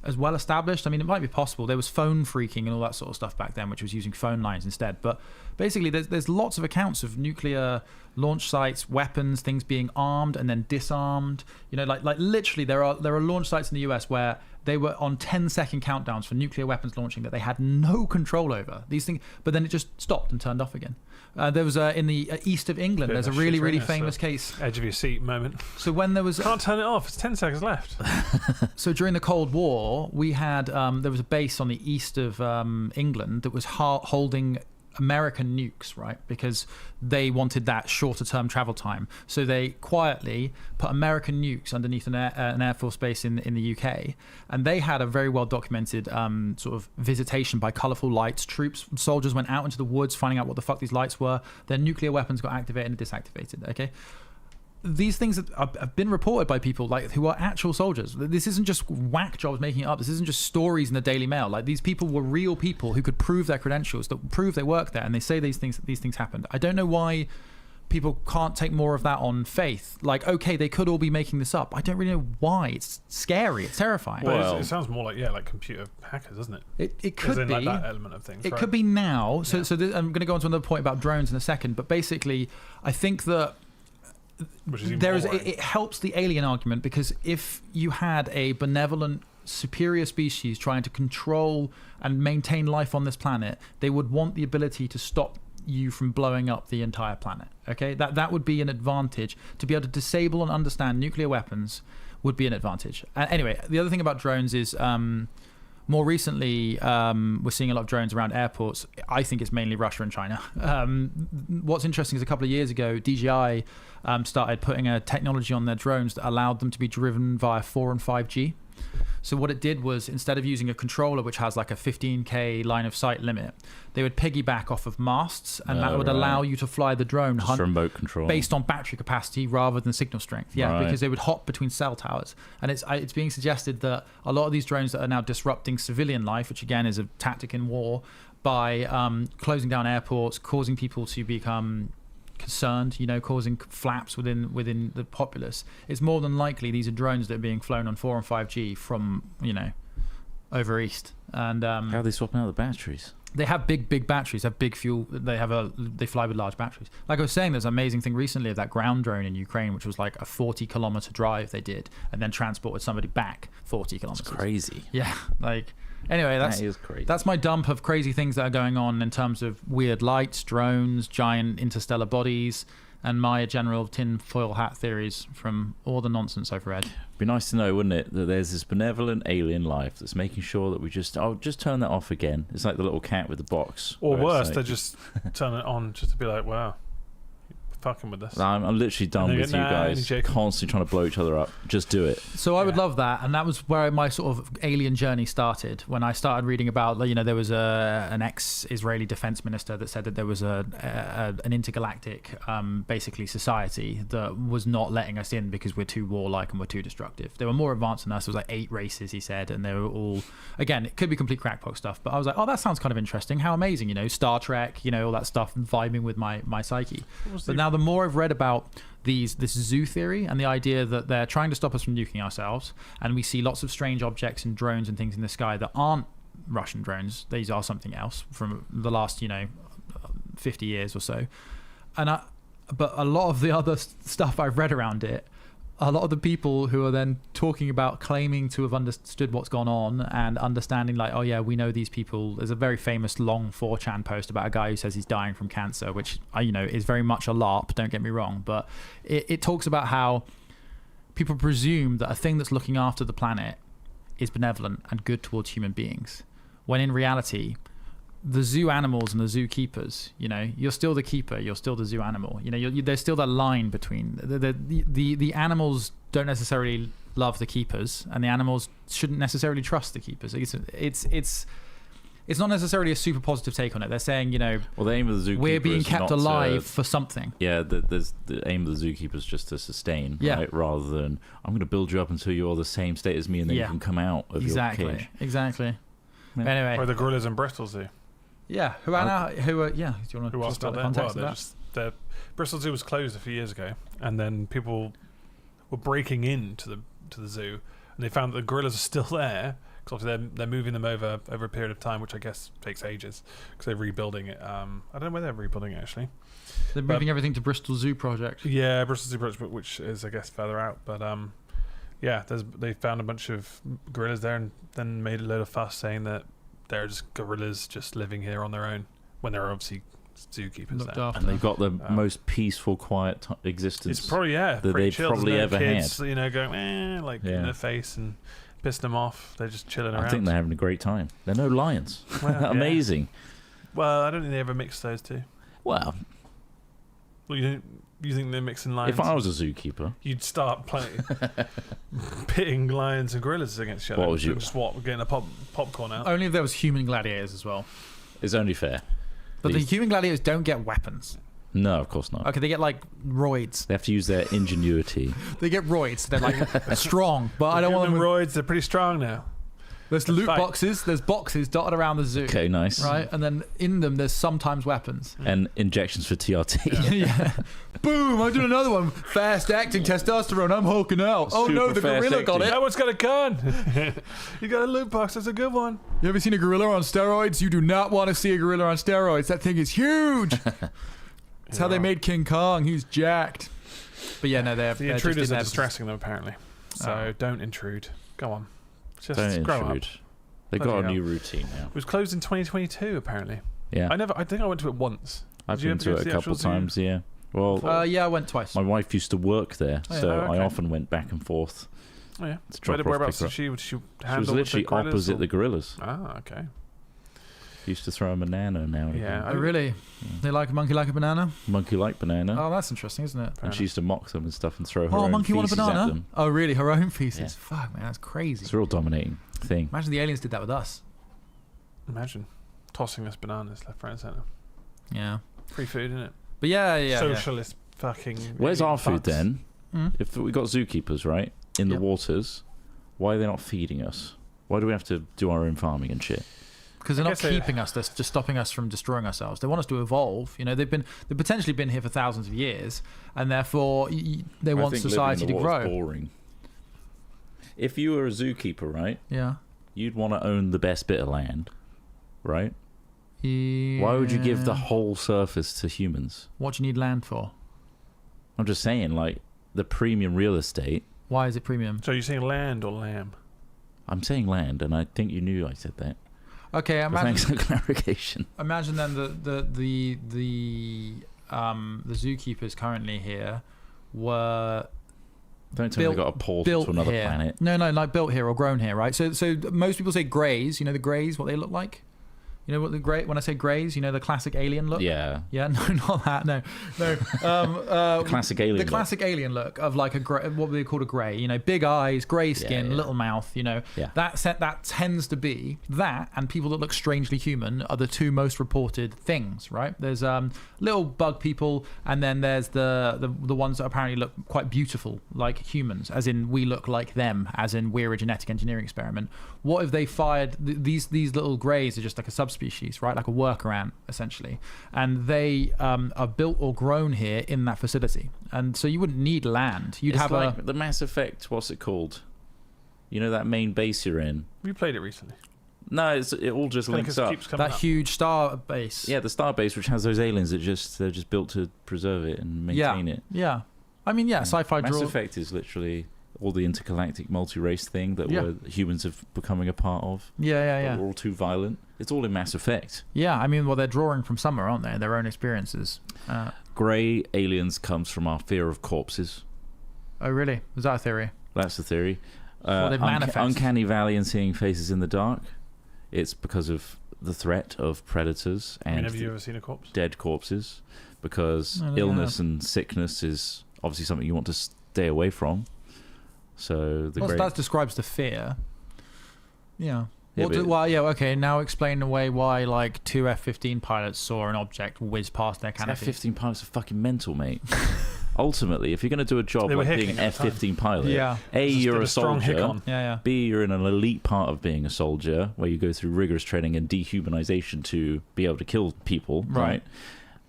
as well established. I mean, it might be possible. There was phone phreaking and all that sort of stuff back then, which was using phone lines instead. But basically, there's lots of accounts of nuclear launch sites, weapons, things being armed and then disarmed. Literally, there are launch sites in the US where they were on 10-second countdowns for nuclear weapons launching that they had no control over. These things, but then it just stopped and turned off again. There was in the east of England. There's a really, really famous case. Edge of your seat moment. So when there was Can't turn it off. It's 10 seconds left. So during the Cold War, we had there was a base on the east of England that was holding American nukes, right? Because they wanted that shorter term travel time. So they quietly put American nukes underneath an Air Force base in the UK. And they had a very well documented sort of visitation by colourful lights. Soldiers went out into the woods finding out what the fuck these lights were. Their nuclear weapons got activated and disactivated, okay? These things have been reported by people who are actual soldiers. This isn't just whack jobs making it up. This isn't just stories in the Daily Mail. These people were real people who could prove their credentials, that prove they work there, and they say these things happened. I don't know why people can't take more of that on faith. Okay, they could all be making this up. I don't really know why. It's scary. It's terrifying. Well, it sounds more like computer hackers, doesn't it? It could be like that element of things. It right? could be now. So I'm going to go on to another point about drones in a second. But basically, I think that Which is even there is more it helps the alien argument, because if you had a benevolent superior species trying to control and maintain life on this planet, they would want the ability to stop you from blowing up the entire planet. Okay, that would be an advantage. To be able to disable and understand nuclear weapons would be an advantage. Anyway, the other thing about drones is more recently, we're seeing a lot of drones around airports. I think it's mainly Russia and China. What's interesting is a couple of years ago, DJI started putting a technology on their drones that allowed them to be driven via 4 and 5G. So what it did was, instead of using a controller which has like a 15k line of sight limit, they would piggyback off of masts, and that would allow you to fly the drone Just remote control. based on battery capacity rather than signal strength. Yeah, Right. because they would hop between cell towers. And it's being suggested that a lot of these drones that are now disrupting civilian life, which again is a tactic in war, by closing down airports, causing people to become concerned, causing flaps within the populace, it's more than likely these are drones that are being flown on 4 and 5G from over east. And How are they swapping out the batteries? they have big batteries, have big fuel. They fly with large batteries. Like I was saying, there's an amazing thing recently of that ground drone in Ukraine, which was like a 40-kilometer drive they did, and then transported somebody back 40 kilometers. It's crazy. Yeah, like anyway, That is crazy. that's my dump of crazy things that are going on in terms of weird lights, drones, giant interstellar bodies, and my general tinfoil hat theories from all the nonsense I've read. Be nice to know, wouldn't it, that there's this benevolent alien life that's making sure that we just turn that off again. It's like the little cat with the box. Or where it's worse, like- they just turn it on just to be like, wow, you're fucking with this. I'm literally done And they with go, you "Nah, guys only joking." constantly trying to blow each other up. Just do it. So I would Yeah. love that, and that was where my sort of alien journey started. When I started reading about, there was an ex-Israeli defense minister that said that there was an intergalactic, basically society that was not letting us in because we're too warlike and we're too destructive. They were more advanced than us. There was like 8 races, he said, and they were all, again, it could be complete crackpot stuff, but I was like, oh, that sounds kind of interesting. How amazing, Star Trek, all that stuff, vibing with my psyche. But now the more I've read about this zoo theory and the idea that they're trying to stop us from nuking ourselves, and we see lots of strange objects and drones and things in the sky that aren't Russian drones. These are something else from the last 50 years or so. But a lot of the other stuff I've read around it, a lot of the people who are then talking about claiming to have understood what's gone on and understanding like, oh yeah, we know these people. There's a very famous long 4chan post about a guy who says he's dying from cancer, which is very much a LARP, don't get me wrong, but it talks about how people presume that a thing that's looking after the planet is benevolent and good towards human beings, when in reality the zoo animals and the zookeepers, you're still the keeper, you're still the zoo animal. There's still that line between the animals don't necessarily love the keepers, and the animals shouldn't necessarily trust the keepers. It's not necessarily a super positive take on it. They're saying, Well, the aim of the zookeeper we're being is kept not alive to, for something. yeah, the aim of the zookeeper is just to sustain, Yeah. right? Rather than, I'm going to build you up until you're the same state as me, and then Yeah. you can come out of your cage. Exactly. Yeah. Anyway, Or the gorillas in Bristol Zoo. yeah. Do you want to Who just else put got the there? context Well, of that? the Bristol Zoo was closed a few years ago, and then people were breaking into the zoo, and they found that the gorillas are still there. Because obviously they're moving them over a period of time, which I guess takes ages because they're rebuilding it. I don't know where they're rebuilding it actually. They're moving everything to Bristol Zoo Project. Yeah, Bristol Zoo Project, which is I guess further out. But yeah, they found a bunch of gorillas there, and then made a load of fuss saying that they're just gorillas just living here on their own when there are obviously zookeepers Looked there. after. And they've got the most peaceful, quiet existence. It's probably that pretty they've chill. There's probably no ever kids, had. going in Yeah. their face and pissing them off. They're just chilling around. I think they're having a great time. They're no lions. Well, yeah. Amazing. Well, I don't think they ever mix those two. Well, Well, you think they're mixing lions? if I was a zookeeper, You'd start pitting lions and gorillas against each other. What would you- Just getting a popcorn out. Only if there was human gladiators as well. it's only fair. But the These- human gladiators don't get weapons. No, of course not. Okay, they get like roids. They have to use their ingenuity. They get roids. They're like strong, but I don't want them. roids. They're pretty strong now. There's loot fight. boxes. There's boxes dotted around the zoo. Okay, nice. Right, and then in them there's sometimes weapons. And injections for TRT. Yeah. Boom! I did another one. Fast acting testosterone. I'm hulking out. Oh no, Super the fast gorilla got acting. it. That one's got a gun. You got a loot box. That's a good one. You ever seen a gorilla on steroids? You do not want to see a gorilla on steroids. That thing is huge. That's how they made King Kong. He's jacked. But yeah, no, they're The just intruders in are there- distressing them apparently. So Oh. don't intrude. Go on. Just Don't grow intrude. up. They've Bloody got a hell. new routine now. It was closed in 2022 apparently. Yeah. I think I went to it once. I've Did you been ever to go it a the couple actual zoo? times, yeah. Well, yeah, I went twice. my wife used to work there, Oh, yeah. so Oh, okay. I often went back and forth Oh yeah. to drop her off, Whereabouts pick her did up. she She handle was with literally the gorillas, opposite or- the gorillas. Ah, okay. Used to throw a banana now. and Yeah. again. Oh, really? They like a monkey like a banana? Monkey like banana. Oh, that's interesting, isn't it? And she used to mock them and stuff and throw her Oh, own monkey want a feces at banana? them. Oh, really? Her own feces? Yeah. Fuck, man, that's crazy. It's a real dominating thing. Imagine the aliens did that with us. Imagine tossing us bananas left, right, and centre. Yeah. Free food, innit? But yeah. Socialist fucking. Where's our food fucks. then? Mm. If we got zookeepers, right, in the Yep. waters, why are they not feeding us? Why do we have to do our own farming and shit? Because they're I not guess they- keeping us. They're just stopping us from destroying ourselves. They want us to evolve. You know, they've potentially been here for thousands of years, and therefore they want society to grow. Boring. If you were a zookeeper, right, Yeah. you'd want to own the best bit of land, right? Yeah. Why would you give the whole surface to humans? What do you need land for? I'm just saying, like, the premium real estate. Why is it premium? So you're saying land or lamb? I'm saying land, and I think you knew I said that. Okay, But thanks for clarification. imagine then the zookeepers currently here were Don't tell me they got a portal built to another here. planet. No, like built here or grown here, right? So most people say greys. You know the greys, what they look like. You know what the grey? When I say greys, you know the classic alien look. Yeah. Yeah, no, not that. No. Classic alien The look. classic alien look of like a grey, what they call a grey. You know, big eyes, grey skin, yeah. little mouth. You know, Yeah. that tends to be that, and people that look strangely human are the two most reported things. Right? There's little bug people, and then there's the ones that apparently look quite beautiful, like humans, as in we look like them, as in we're a genetic engineering experiment. What if they fired these little greys are just like a subspecies, right? Like a workaround essentially, and they are built or grown here in that facility, and so you wouldn't need land. You'd It's have like the Mass Effect. What's it called? You know that main base you're in. We played it recently. No, it all just links up. Keeps coming that up. huge star base. Yeah, the Starbase, which has those aliens that they're just built to preserve it and maintain it. Yeah. I mean, yeah, sci-fi Mass draw. Effect is literally all the intergalactic multi-race thing that Yeah. humans are becoming a part of. Yeah. But we're all too violent. It's all in Mass Effect. Yeah, I mean, well, they're drawing from somewhere, aren't they? Their own experiences. Grey aliens comes from our fear of corpses. Oh, really? Is that a theory? That's the theory. Well, they've manifested. Uncanny Valley and seeing faces in the dark. It's because of the threat of predators I mean, and have you ever seen a corpse? dead corpses. Because I don't illness and sickness is obviously something you want to stay away from. So the Well, great. that describes the fear. Yeah. Yeah, Well, but- okay. Now explain away why, like, two F-15 pilots saw an object whiz past their canopy. F-15 pilots are fucking mental, mate. Ultimately, if you're going to do a job They were like being hicking an at the time. F-15 pilot, Yeah. A, Just you're did a strong hick soldier. on. Yeah. B, you're in an elite part of being a soldier where you go through rigorous training and dehumanization to be able to kill people, Right. right?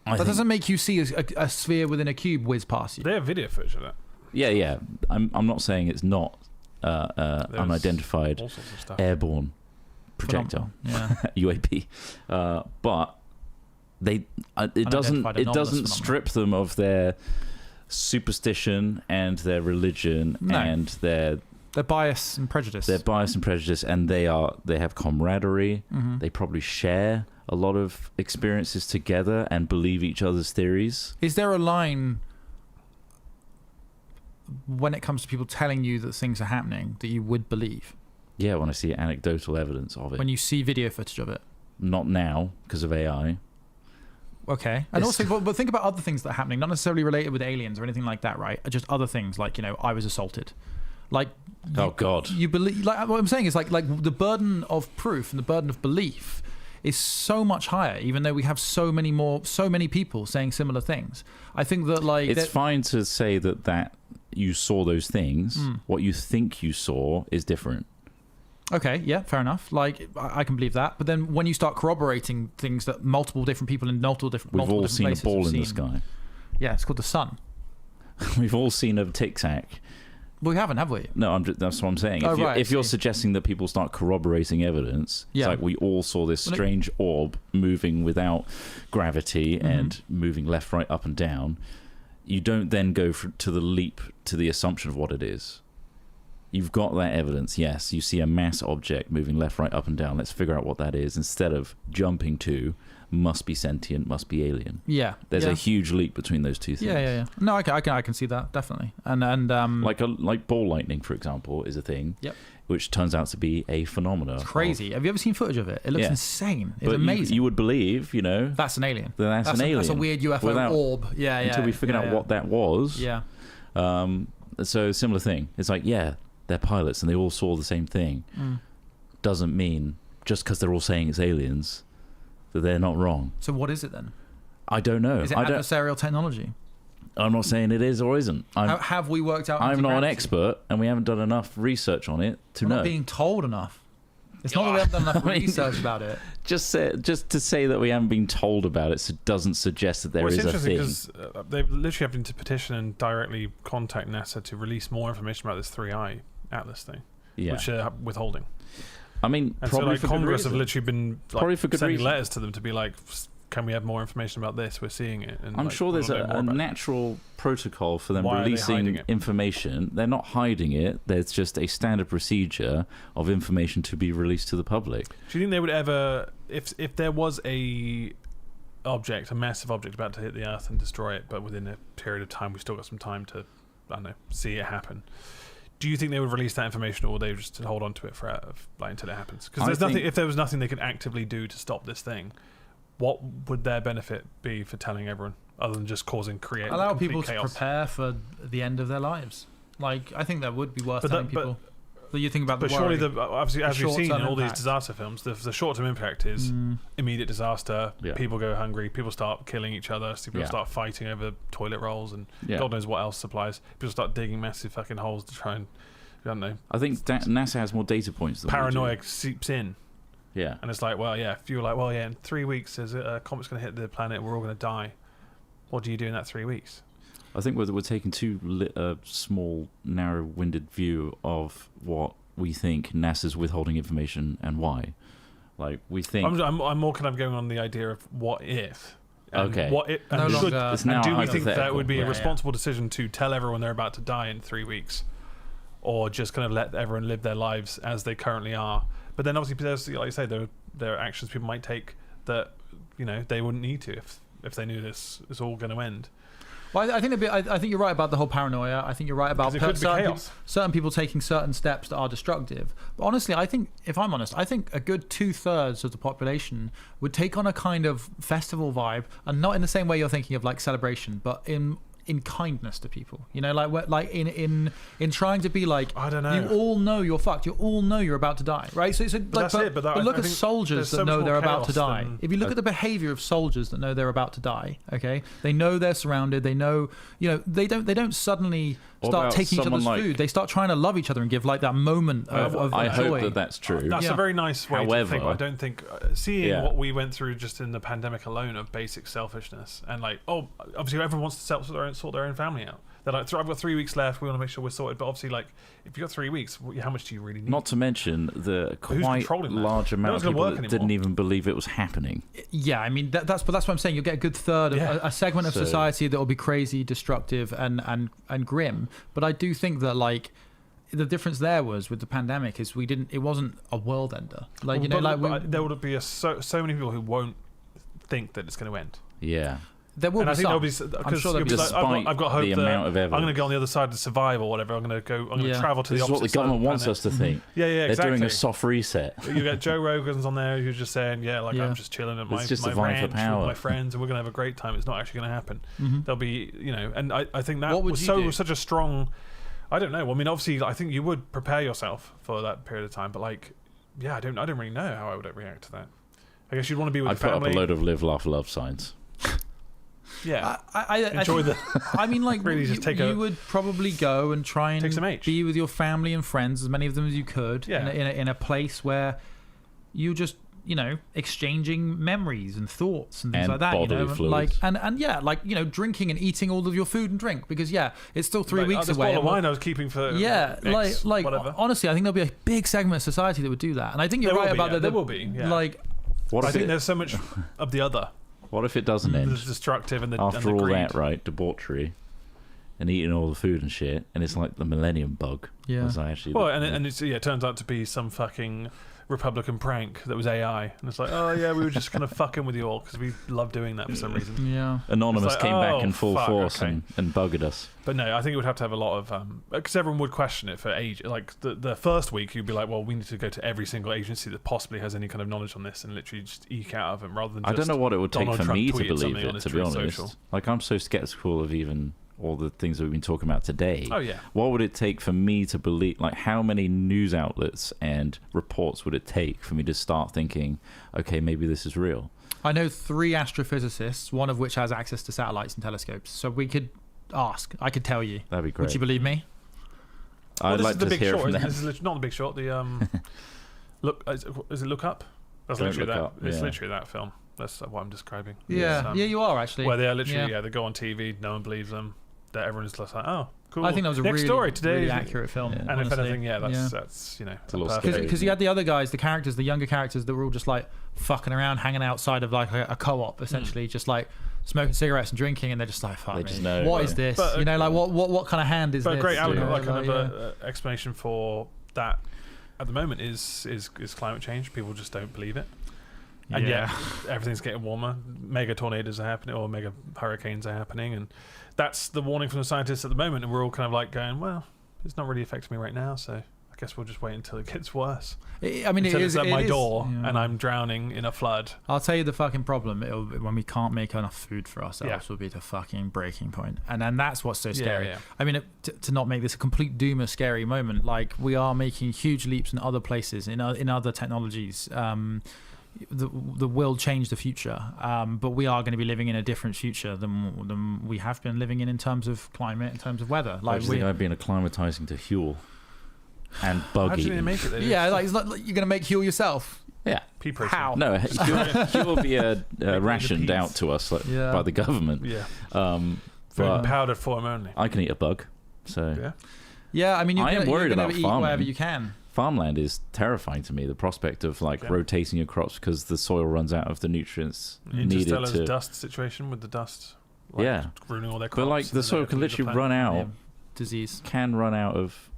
I That think- doesn't make you see a sphere within a cube whiz past you. They have video footage of that. Yeah. I'm not saying it's not unidentified All sorts of stuff. airborne projectile. Yeah. UAP, but it doesn't Unidentified anomalous phenomenon. strip them of their superstition and their religion No. and their bias and prejudice. bias and prejudice, and they have camaraderie. Mm-hmm. They probably share a lot of experiences together and believe each other's theories. Is there a line when it comes to people telling you that things are happening that you would believe Yeah, when I see anecdotal evidence of it. when you see video footage of it? Not now because of AI. Okay. And It's- also, but think about other things that are happening, not necessarily related with aliens or anything like that, right? Just other things like, you know, I was assaulted. Like, Oh God. you believe, like what I'm saying is like the burden of proof and the burden of belief is so much higher, even though we have so many people saying similar things. I think that like It's fine to say that you saw those things. What you think you saw is different. okay, yeah, fair enough. Like I can believe that, but then when you start corroborating things that multiple different people in multiple different We've all different seen a places ball have in the seen- sky. Yeah, it's called the sun. We've all seen a tic tac. Well, we haven't, have we? No, that's what I'm saying. Oh, If, right, I if you're see. suggesting that people start corroborating evidence, Yeah. it's like we all saw this Well, strange orb moving without gravity Mm-hmm. and moving left, right, up, and down. You don't then go to the leap to the assumption of what it is. you've got that evidence. Yes, you see a mass object moving left, right, up and down. Let's figure out what that is instead of jumping to must be sentient, must be alien. Yeah, There's yeah. a huge leap between those two things. Yeah. No, I can see that definitely. And Like ball lightning, for example, is a thing. Yep. Which turns out to be a phenomena. It's crazy. Have you ever seen footage of it? It looks Yeah. insane. It's But amazing. You would believe, That's an alien. that's an alien. That's a weird UFO Without- orb. Yeah. until we figured out what that was. Yeah. So similar thing. It's like, yeah, they're pilots and they all saw the same thing. Doesn't mean just because they're all saying it's aliens that they're not wrong. So what is it then? I don't know. Is it adversarial technology? I'm not saying it is or isn't. Have we worked out? I'm not an anti-gravity? expert, and we haven't done enough research on it to We're know. not being told enough. It's not that we haven't done enough I mean, research about it. Just to say that we haven't been told about it doesn't suggest that there Well, is it's a thing. interesting because they've literally having to petition and directly contact NASA to release more information about this 3i Atlas thing, Yeah. which they're withholding. I mean, And so, probably like, for good Congress have reason. literally been Probably for good sending reason. letters to them to be like, can we have more information about this? We're seeing it. And, I'm like, sure we there's wanna know a more about it. natural protocol for them Why are they hiding releasing it? information. They're not hiding it. There's just a standard procedure of information to be released to the public. Do you think they would ever, if there was a massive object about to hit the Earth and destroy it, but within a period of time, we've still got some time to, I don't know, see it happen. Do you think they would release that information, or would they just hold on to it for until it happens? Because there's nothing. If there was nothing they could actively do to stop this thing, what would their benefit be for telling everyone, other than just causing Allow complete people chaos? to prepare for the end of their lives. Like, I think that would be worth telling people. But you think about But the surely, worry. obviously, as we've seen in short-term all these impact. disaster films, the short-term impact is immediate disaster. Yeah. People go hungry. People start killing each other. So people Yeah. start fighting over toilet rolls and Yeah. God knows what else supplies. People start digging massive fucking holes to try and, I don't know. I think NASA has more data points than we do. Paranoia seeps in, Yeah. and it's like, well, yeah. If you're like, well, yeah, in 3 weeks, there's a comet's going to hit the planet. We're all going to die. What do you do in that 3 weeks? I think we're taking too small, narrow-winded view of what we think NASA's withholding information and why. Like, we think... I'm more kind of going on the idea of what if. And Okay. What it, No and should, longer- It's now and do we think that hypothetical. would be Yeah, a yeah. responsible decision to tell everyone they're about to die in 3 weeks, or just kind of let everyone live their lives as they currently are? But then obviously, there's, like you say, there are actions people might take that they wouldn't need to if they knew this is all going to end. Well, I think I think you're right about the whole paranoia. I think you're right about Because it could be chaos. certain people taking certain steps that are destructive. But honestly, I think, if I'm honest, I think a good 2/3 of the population would take on a kind of festival vibe, and not in the same way you're thinking of like celebration, but in kindness to people. Like in trying to be like, I don't know. You all know you're fucked. You all know you're about to die, right? So that's it, but look I at think soldiers there's that so much know more they're about to chaos die. than- If you look at the behavior of soldiers that know they're about to die, okay, they know they're surrounded. They know, they don't suddenly What start about taking each someone other's like- food. They start trying to love each other and give like that moment of I joy. hope that's true. That's Yeah. a very nice way to think. However- I don't think seeing Yeah. what we went through just in the pandemic alone of basic selfishness and like, obviously everyone wants to sort their own family out. They're like, I've got 3 weeks left. We want to make sure we're sorted. But obviously, like, if you've got 3 weeks, how much do you really need? Not to mention the Who's quite controlling that? large No amount one's of gonna people work that anymore. didn't even believe it was happening. Yeah, I mean that's what I'm saying. You'll get a good third of Yeah. a segment of So- society that will be crazy, destructive, and grim. But I do think that like the difference there was with the pandemic is it wasn't a world ender. Like there would be so many people who won't think that it's going to end. Yeah. there will And be I think some. there'll be I'm because sure there'll be Despite some. I've got hope the that amount of I'm going to evidence. go on the other side to survive or whatever. I'm going to Yeah. travel to This the is what opposite the side of government wants planet. us to think. Yeah, They're exactly. doing a soft reset. You get Joe Rogan's on there who's just saying, yeah, like Yeah. I'm just chilling at my, It's just my a vying for ranch with power. my friends and we're going to have a great time. It's not actually going to happen. Mhm. There'll be, and I think that What would was you do? such a strong, I don't know. I mean, obviously, I think you would prepare yourself for that period of time, but like, yeah, I don't really know how I would react to that. I guess you'd want to be with I'd your put up family. a load of live, laugh, love signs. Yeah. I Enjoy think- I mean, like Really just take a- you would probably go and try and Take some H. be with your family and friends, as many of them as you could, Yeah. in a place where you just exchanging memories and thoughts and things And like that. bodily Like fluids. and yeah, like drinking and eating all of your food and drink because it's still 3 Like, weeks this away. bottle of and wine I was keeping for yeah, X, like whatever. honestly, I think there'll be a big segment of society that would do that, and I think you're There right will be, about yeah, the there will be, yeah. like What I if think it, there's so much of the other, what if it doesn't the end? destructive and the After and the all greed. that, right? Debauchery. and eating all the food and shit, and it's like the Millennium Bug. Yeah. Was actually Well, and it turns out to be some fucking Republican prank that was AI, and it's like, oh yeah, we were just kind of fucking with you all because we love doing that for some reason. Yeah. Anonymous It's like, came back oh, in full fuck, force okay. and buggered us. But no, I think it would have to have a lot of because everyone would question it for age. Like the first week, you'd be like, well, we need to go to every single agency that possibly has any kind of knowledge on this and literally just eke out of them rather than. I don't know what it would take Donald for Trump me to tweeted believe something on it, his to be Truth honest. Social. Like, I'm so skeptical of even all the things that we've been talking about today. Oh yeah. What would it take for me to believe? Like, how many news outlets and reports would it take for me to start thinking, okay, maybe this is real? I know 3 astrophysicists, one of which has access to satellites and telescopes. So we could ask. I could tell you. That'd be great. Would you believe me? Well, I'd this like is the to Big hear Short. from Isn't it? them. This is literally, not the Big Short. The look. Is it Look Up? That's Don't literally Look that. Up, It's yeah. literally that film. That's what I'm describing. Yeah. It's, Yeah, you are actually. Where they are literally, Yeah. they go on TV, no one believes them. That everyone's just like, oh, cool. I think that was a next really, story today. really isn't it? accurate film. Yeah. And honestly. if anything, that's a a little perfect- scary. Because you had the other guys, the characters, the younger characters that were all just like fucking around, hanging outside of like a co-op, essentially, just like smoking cigarettes and drinking, and they're just like, fuck They me. just know, What yeah. is this? But, you know, like what kind of hand is But this? a great you element, know, like kind of yeah. a explanation for that at the moment is climate change. People just don't believe it. And Yeah. yet everything's getting warmer. Mega tornadoes are happening, or mega hurricanes are happening, and that's the warning from the scientists at the moment. And we're all kind of like going, well, it's not really affecting me right now, so I guess we'll just wait until it gets worse. I mean, Until it it's is at it my is- door yeah. and I'm drowning in a flood. I'll tell you the fucking problem. When we can't make enough food for ourselves, Yeah. will be the fucking breaking point, and then that's what's so scary. yeah. I mean, to not make this a complete doom, a scary moment. Like, we are making huge leaps in other places, in other technologies. The will change the future, but we are going to be living in a different future than we have been living in terms of climate, in terms of weather. I Like, just think I'd been acclimatizing to Huel and bug How did they eating. make it? They yeah, like it's not like you're going to make Huel yourself. Yeah. pea protein. How? No, Huel will be rationed peas. out to us Yeah. by the government. Yeah. But In powdered form only. I can eat a bug. So Yeah. Yeah, I mean, I am worried you're gonna about eat farming. whatever you can. farmland is terrifying to me. The prospect of like Yeah. rotating your crops because the soil runs out of the nutrients needed Interstellar's to. dust situation with the dust. Like, Yeah. ruining all their But crops. like the and soil then can they have to literally leave the run out, Yeah. Disease. can run out of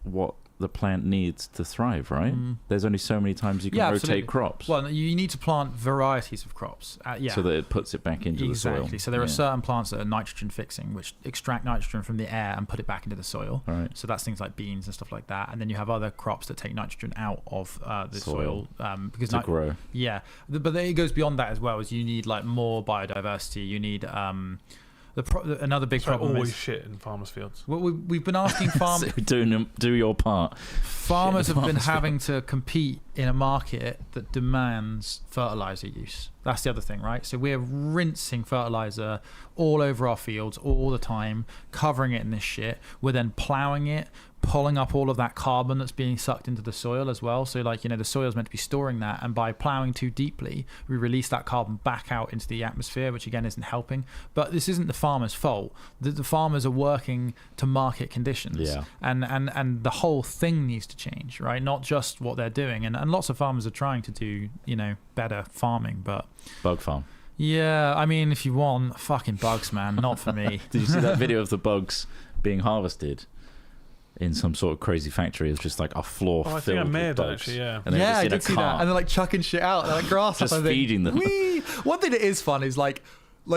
what the plant needs to thrive, right? Mm. There's only so many times you can Yeah, rotate absolutely. crops Well, you need to plant varieties of crops. Yeah. so that it puts it back into the soil. Exactly. So there are Yeah. certain plants that are nitrogen fixing, which extract nitrogen from the air and put it back into the soil. Right. So that's things like beans and stuff like that. And then you have other crops that take nitrogen out of the soil, because to grow. yeah, but then it goes beyond that as well. Is you need like more biodiversity. You need another big It's like problem always is shit in farmers' fields. well, we've been asking So do your part. farmers Shit, have been farmers. having to compete in a market that demands fertilizer use. That's the other thing, right? So we're rinsing fertilizer all over our fields all the time, covering it in this shit. We're then plowing it, pulling up all of that carbon that's being sucked into the soil as well. So like, the soil's meant to be storing that, and by plowing too deeply, we release that carbon back out into the atmosphere, which again isn't helping. But this isn't the farmer's fault. The farmers are working to market conditions. Yeah. And the whole thing needs to change, right? Not just what they're doing. And lots of farmers are trying to do, better farming, but Bug farm. yeah, I mean, if you want, fucking bugs, man, not for me. Did you see that video of the bugs being harvested in some sort of crazy factory? It's just like a floor Oh, I filled think I may with have done bugs. actually, yeah. And they're Yeah, just I in a did see that. cart. And they're like chucking shit out. They're like grasshoppers. Just feeding them. Whee! One thing that is fun is like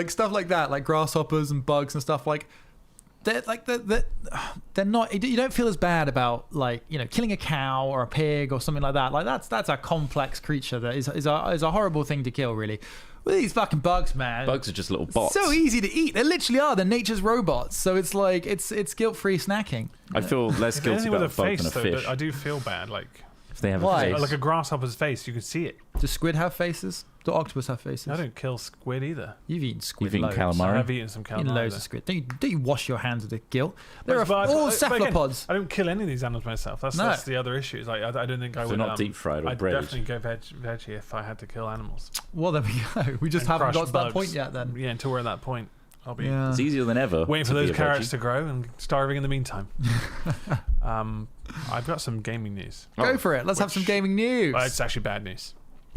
stuff like that, like grasshoppers and bugs and stuff like. They're not. You don't feel as bad about killing a cow or a pig or something like that. Like that's a complex creature that is a horrible thing to kill, really. With these fucking bugs, man. Bugs are just little bots. So easy to eat. They literally are. They're nature's robots. So it's like it's guilt-free snacking. I feel less guilty Anything with about a a bug face, than a though, fish. that I do feel bad. Like If they have Why? a face. like a grasshopper's face, you can see it. Does squid have faces? Do octopus have faces? I don't kill squid either. You've eaten squid. You've eaten loads. calamari? I've eaten some Eaten calamari. loads though. of squid. Don't you wash your hands of the guilt? There But are all but again, cephalopods. I don't kill any of these animals myself. That's No. the other issue. It's like I don't think I They're would. not deep fried or I'd breaded. definitely go veggie if I had to kill animals. Well, there we go. We just And haven't crush got to that bugs. point yet. Then. Yeah, until we're at that point, I'll be Yeah. It's easier than ever. waiting to for be those a carrots veggie. to grow and starving in the meantime. I've got some gaming news. Go for it. Let's have some Which- gaming news. Well, it's actually bad news.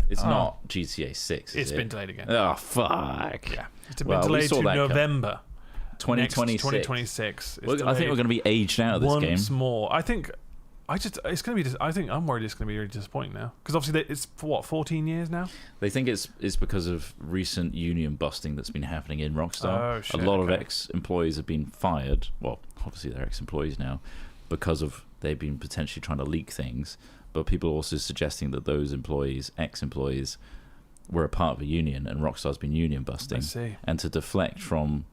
It's Oh. not GTA 6. It's is been it? delayed again. Oh fuck. Yeah, it's been Well, we delayed saw to that November 2026. 2026. I think we're going to be aged out of this game. Once more. I think it's going to be. I think I'm worried it's going to be really disappointing now because obviously it's for what 14 years now. They think it's because of recent union busting that's been happening in Rockstar. Oh, shit, a lot of okay. ex-employees have been fired. Well, obviously they're ex-employees now because of they've been potentially trying to leak things. But people are also suggesting that those ex-employees, were a part of a union, and Rockstar's been union busting. I see. And to deflect from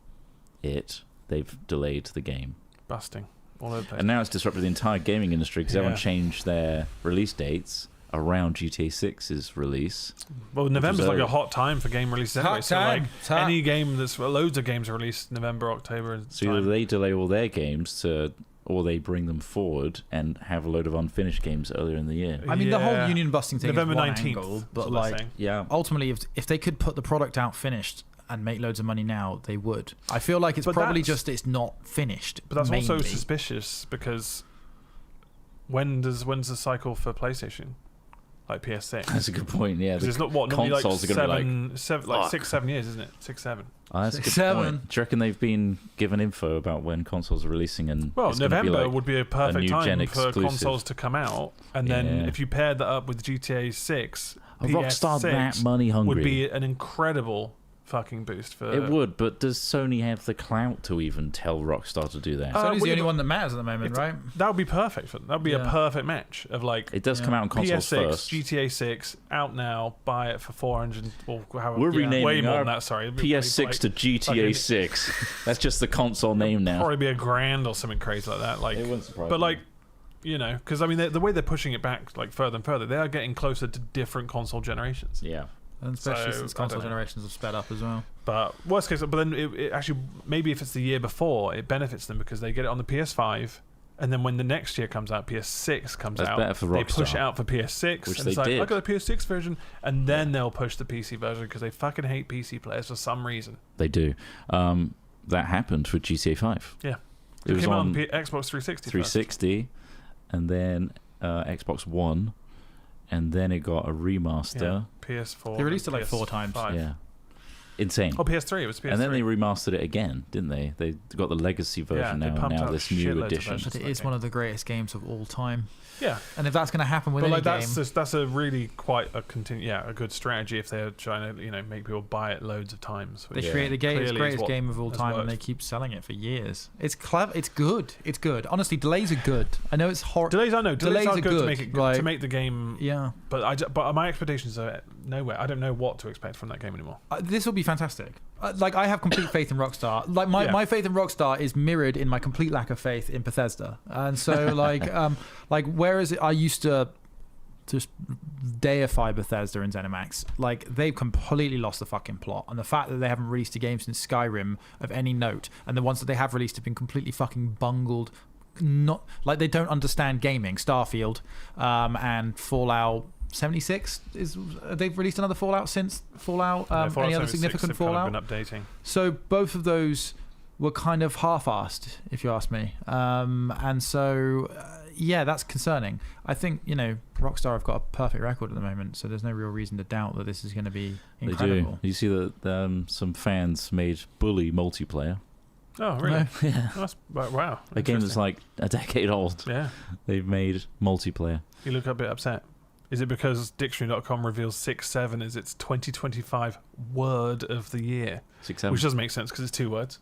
it, they've delayed the game. Busting all over the place. And now it's disrupted the entire gaming industry because everyone changed their release dates around GTA 6's release. Well, November's was like a a hot time for game releases anyway. Hot So time. like It's hot. any game that's loads of games are released November, October. And So either time. they delay all their games or they bring them forward and have a load of unfinished games earlier in the year. I mean, the whole Yeah. union busting thing November is one 19th. angle, that's but what they're like saying. Yeah. ultimately, if they could put the product out finished and make loads of money now, they would. I feel like it's But probably that's- just it's not finished. But that's also mainly. suspicious because when's the cycle for PlayStation? Like PS6? That's a good point. Yeah, 'Cause the it's not what normally like consoles are going to be seven, 6-7 years, isn't it? 6-7. Oh, that's a good 7. point. Do you reckon they've been given info about when consoles are releasing? And Well, it's gonna be November like would be a perfect new time gen for exclusive. consoles to come out, and then Yeah. if you paired that up with GTA 6, Rockstar that PS6 money hungry? would be an incredible fucking boost for. It would, but does Sony have the clout to even tell Rockstar to do that? Sony's well, the yeah, only but one that matters at the moment, right? That would be perfect. That would be a Yeah. perfect match of like It does come out on consoles PS6, first. GTA 6 out now. Buy it for 400 or however. We're renaming way more our than that. Sorry, It'd be PS6 to like GTA 6. That's just the console name now. probably be $1,000 or something crazy like that. Like, It wouldn't surprise but me. like, you know, because I mean, the way they're pushing it back like further and further, they are getting closer to different console generations. Yeah. And especially So, since I console don't know. generations have sped up as well. But worst case, but then it actually maybe if it's the year before, it benefits them because they get it on the PS5, and then when the next year comes out, PS6 comes That's out. better for they push Rockstar. it out for PS6, Which and they it's like did. I got the PS6 version, and then they'll push the PC version because they fucking hate PC players for some reason. They do. That happened for GTA 5. Yeah, It was came out on Xbox 360. 360, and then Xbox One, and then it got a remaster. PS4. They released it and like 4 times. PS5. Yeah. Insane. Oh, PS3. It was PS3. And then they remastered it again, didn't they? They got the legacy version they now, and pumped now out this shitloads new of edition. versions. But it that is game. one of the greatest games of all time. Yeah. And if that's going to happen with But any like game, that's a really quite a good strategy if they're trying to make people buy it loads of times. they which create the clearly is greatest what game of all has time, and they worked. keep selling it for years. It's clever. It's good. It's good. Honestly, delays are good. I know it's horrible. Delays are Delays are are good to good, make it like- to make the game. Yeah. But but my expectations are nowhere. I don't know what to expect from that game anymore. This will be fantastic. Like, I have complete faith in Rockstar. Like, my faith in Rockstar is mirrored in my complete lack of faith in Bethesda. And so, like whereas I used to just deify Bethesda and ZeniMax, like, they've completely lost the fucking plot. And the fact that they haven't released a game since Skyrim of any note, and the ones that they have released have been completely fucking bungled. Not like they don't understand gaming. Starfield and Fallout 76 they've released another Fallout since Fallout. Fallout Any other 76 significant they've Fallout? kind of been updating. So both of those were kind of half-assed, if you ask me. And so, yeah, that's concerning. I think, Rockstar have got a perfect record at the moment, so there's no real reason to doubt that this is going to be incredible. They do. You see that some fans made Bully multiplayer. Oh, really? No. Yeah. That's, wow. A game that's Interesting. like a decade old. Yeah. They've made multiplayer. You look a bit upset. Is it because Dictionary.com reveals 6-7 as its 2025 word of the year? 6-7. Which doesn't make sense because it's 2 words.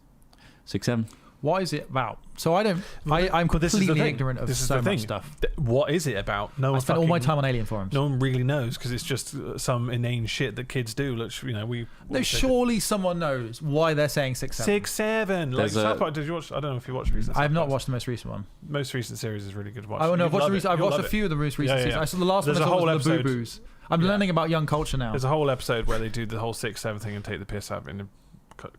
6-7. What is it about? So I'm But this is the completely thing. ignorant of This is so the thing. much stuff. What is it about? No I one spent all my fucking- time on alien forums. No one really knows because it's just some inane shit that kids do. Which No, surely someone knows why they're saying 6-7. 6-7. Like There's a- South Park. Did you watch? I don't know if you watched recent. I have South not Park. watched the most recent one. Most recent series is really good to watch. I know. You'd love it. I've You'll watched a love it. few of the most recent Yeah, seasons. yeah. I saw the last There's one. a I saw whole was the episode- Boo-Boos. I'm Yeah. learning about young culture now. There's a whole episode where they do the whole 6-7 thing and take the piss out of it, and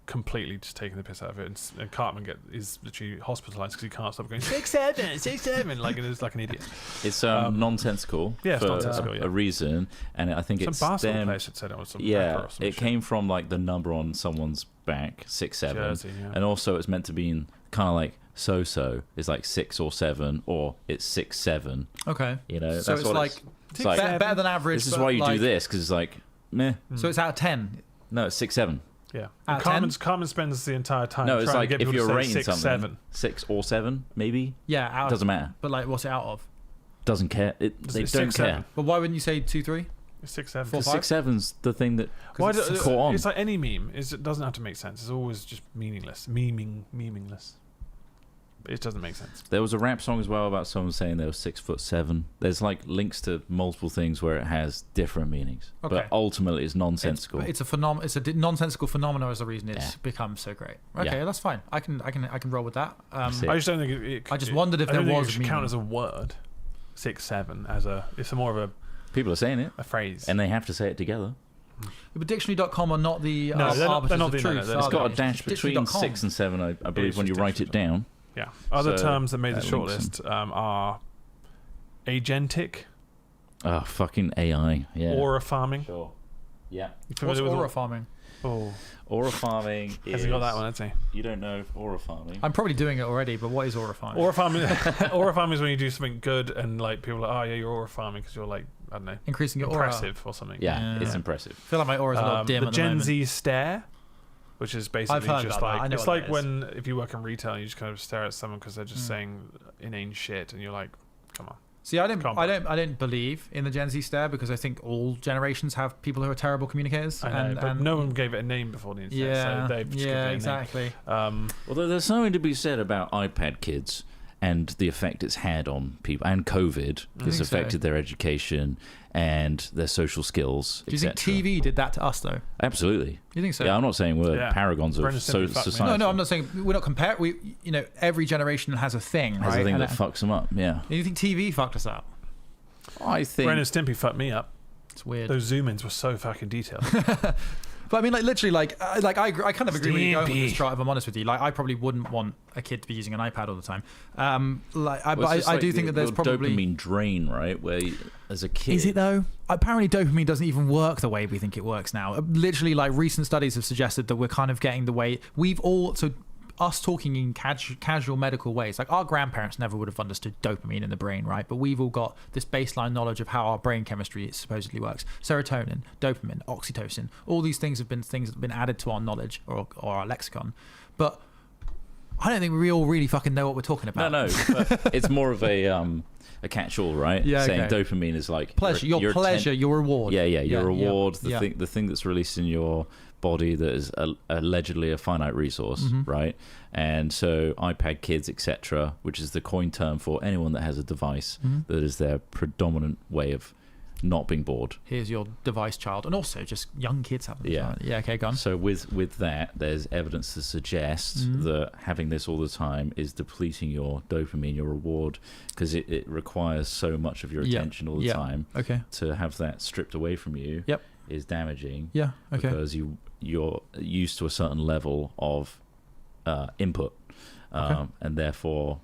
completely just taking the piss out of it. And Cartman is literally hospitalised because he can't stop going 6-7, 6-7, like it's like an idiot. It's nonsensical Yeah, it's for nonsensical, a yeah. reason, and I think Some it's basketball them. player said it, or some rapper Yeah, or some it shit. came from like the number on someone's back, 6-7, Jersey, yeah. and also it's meant to be kind of like so. It's like 6 or 7, or it's 6-7. Okay. You know, So that's it's what like, it's like. better than average. This is but why you do like- this because it's like meh. So it's out of 10. No, it's 6-7. Yeah. Out And of 10? Carmen spends the entire time No, trying it's like to get if people you're to say rating 6, something, 7. 6 or 7, maybe. Yeah, out Doesn't matter. But like, what's it out of? Doesn't care. They It's don't 6, care. 7. But why wouldn't you say 2, 3? It's 6, 7. Four, 6, 7's the thing that Why it's do- caught on. It's like any meme. It doesn't have to make sense. It's always just meaningless. Meaningless. It doesn't make sense. There was a rap song as well about someone saying they were 6'7". There's like links to multiple things where it has different meanings, Okay. but ultimately it's nonsensical. It's a nonsensical phenomenon as the reason it's Yeah. become so great. Okay, Yeah. that's fine. I can roll with that. That's it. I just don't think it I just wondered if I don't there think was it should meaning. count as a word. 6, 7 as a. It's more of People are saying it, a phrase. and they have to say it together. But dictionary.com are not the No, they're not arbiters the- of no, truth. no, It's are got they? a dash between Dictionary.com. 6 and 7, I believe, It's when you just write it down. Yeah. Other So, terms that made the that links shortlist are agentic, Oh, fucking AI. Yeah. aura farming. Sure. Yeah. You What's familiar with aura farming? Oh, Aura farming is... has he got that one? Has he? You don't know aura farming? I'm probably doing it already, but what is aura farming? Aura farming. Aura farming is when you do something good and like people are like, oh yeah, you're aura farming because you're like, I don't know, Increasing your aura. impressive or something. Yeah, Yeah. it's impressive. I feel like my aura's a little dim The at the Gen moment. Z stare, which is basically I've heard just about that. like I know it's what like that is. when if you work in retail and you just kind of stare at someone because they're just saying inane shit and you're like, come on. See, I don't Can't believe in the Gen Z stare because I think all generations have people who are terrible communicators. I know, but no one gave it a name before the internet, Yeah, so they've just given it a name. exactly. Although there's something to be said about iPad kids and the effect it's had on people, and COVID has think so. affected their education and their social skills. Do you think etc. TV did that to us though? Absolutely. You think so? Yeah, I'm not saying we're Yeah. paragons of Brendan Stimpy fucked me. society. No, I'm not saying we're not comparing. Every generation has a thing, Has right? a thing And that fucks them up. Yeah, you think TV fucked us up? I think. Ren and Stimpy fucked me up. It's weird. Those zoom-ins were so fucking detailed. But I mean, like literally, I kind of agree with you going with Stimpy. this chart. If I'm honest with you, like I probably wouldn't want a kid to be using an iPad all the time. Well, it's But just I like do think that there's your probably. dopamine drain, right? Where as a kid, Is it though? Apparently, dopamine doesn't even work the way we think it works now. Literally, like recent studies have suggested that we're kind of getting the way we've all. So, us talking in casual medical ways, like our grandparents never would have understood dopamine in the brain, right? But we've all got this baseline knowledge of how our brain chemistry supposedly works. Serotonin, dopamine, oxytocin, all these things have been added to our knowledge or our lexicon. But I don't think we all really fucking know what we're talking about. No, but it's more of a catch-all, right? Yeah, Saying okay. dopamine is like Pleasure, your pleasure, your reward. Yeah, your reward, yeah. the thing that's released in your body that is allegedly a finite resource, Mm-hmm. right? And so iPad kids, etc., which is the coin term for anyone that has a device Mm-hmm. that is their predominant way of not being bored. Here's your device, child, and also just young kids have them. Yeah. Yeah. Okay, go on. So with that, there's evidence to suggest Mm-hmm. that having this all the time is depleting your dopamine, your reward, because it requires so much of your Yeah. attention all the Yeah. time. Okay. To have that stripped away from you Yep. is damaging. Yeah. Okay. Because you're used to a certain level of input, and therefore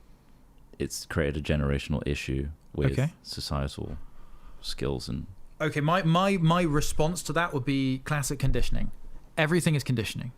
it's created a generational issue with Okay. societal skills and Okay, my response to that would be classic conditioning. Everything is conditioning.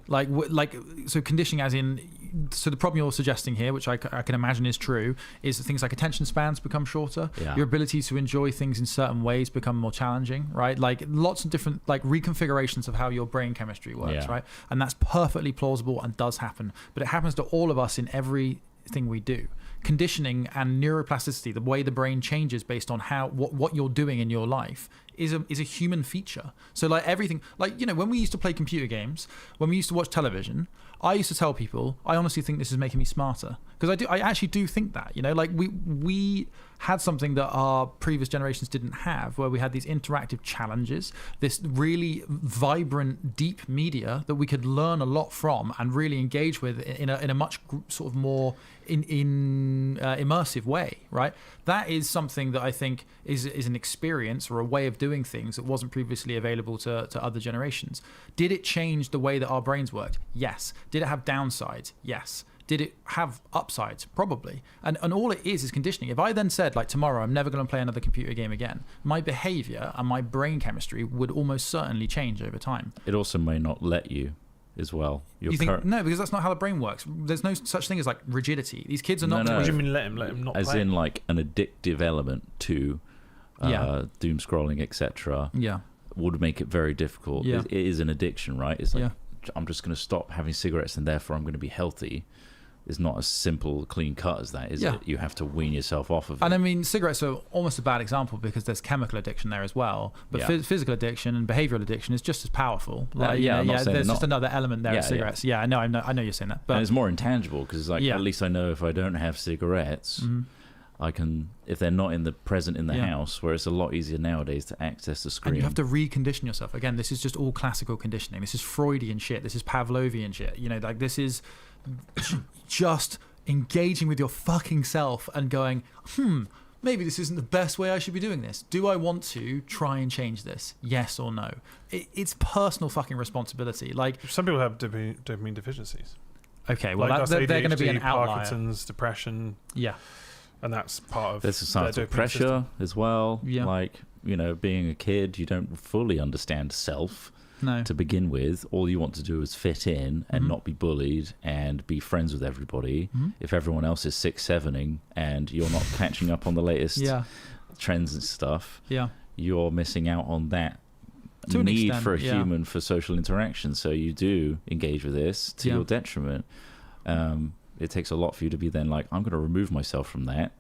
So conditioning as in, so the problem you're suggesting here, which I can imagine is true, is that things like attention spans become shorter. Yeah. Your ability to enjoy things in certain ways become more challenging, right? Like lots of different like reconfigurations of how your brain chemistry works, Yeah. right? And that's perfectly plausible and does happen. But it happens to all of us in everything we do. Conditioning and neuroplasticity, the way the brain changes based on what you're doing in your life, is a human feature. So like everything, like when we used to play computer games, when we used to watch television, I used to tell people I honestly think this is making me smarter, because I actually do think that like we had something that our previous generations didn't have, where we had these interactive challenges, this really vibrant deep media that we could learn a lot from and really engage with in a much sort of more immersive way, right? That is something that I think is an experience or a way of doing things that wasn't previously available to other generations. Did it change the way that our brains worked? Yes. Did it have downsides? Yes. Did it have upsides? Probably. And all it is conditioning. If I then said, like, tomorrow I'm never going to play another computer game again, my behavior and my brain chemistry would almost certainly change over time. it also may not let you as well. You think no, because that's not how the brain works. There's no such thing as like rigidity. These kids are not. No. What do you mean let him not as play? in like an addictive element to doom scrolling, etc. Yeah. would make it very difficult. Yeah. It is an addiction, right? It's like Yeah. I'm just going to stop having cigarettes and therefore I'm going to be healthy is not as simple, clean cut as that, is Yeah. it? You have to wean yourself off of it. And I mean, cigarettes are almost a bad example because there's chemical addiction there as well. But Yeah. physical addiction and behavioural addiction is just as powerful. Like, yeah, I'm not saying there's they're just not. another element there Yeah, of yeah. cigarettes. Yeah, I know you're saying that. and But it's more intangible because, like, Yeah. at least I know if I don't have cigarettes, I can, if they're not present in the Yeah. house, where it's a lot easier nowadays to access the screen. and you have to recondition yourself. Again, this is just all classical conditioning. This is Freudian shit. This is Pavlovian shit. You know, like this is just engaging with your fucking self and going, maybe this isn't the best way I should be doing this. Do I want to try and change this? Yes or no? It's personal fucking responsibility. Like, Some people have dopamine deficiencies. okay, well, Like they're that's going to be an ADHD, outlier. Parkinson's, depression, Yeah. and that's part of There's societal their dopamine pressure system. as well. Yeah. Like, you know, being a kid, you don't fully understand self No. to begin with. All you want to do is fit in and Mhm. not be bullied and be friends with everybody. Mhm. If everyone else is 6-7ing and you're not catching up on the latest Yeah. trends and stuff, Yeah. you're missing out on that To an need extent, for a yeah. human for social interaction. So you do engage with this to Yeah. your detriment. It takes a lot for you to be then like, I'm going to remove myself from that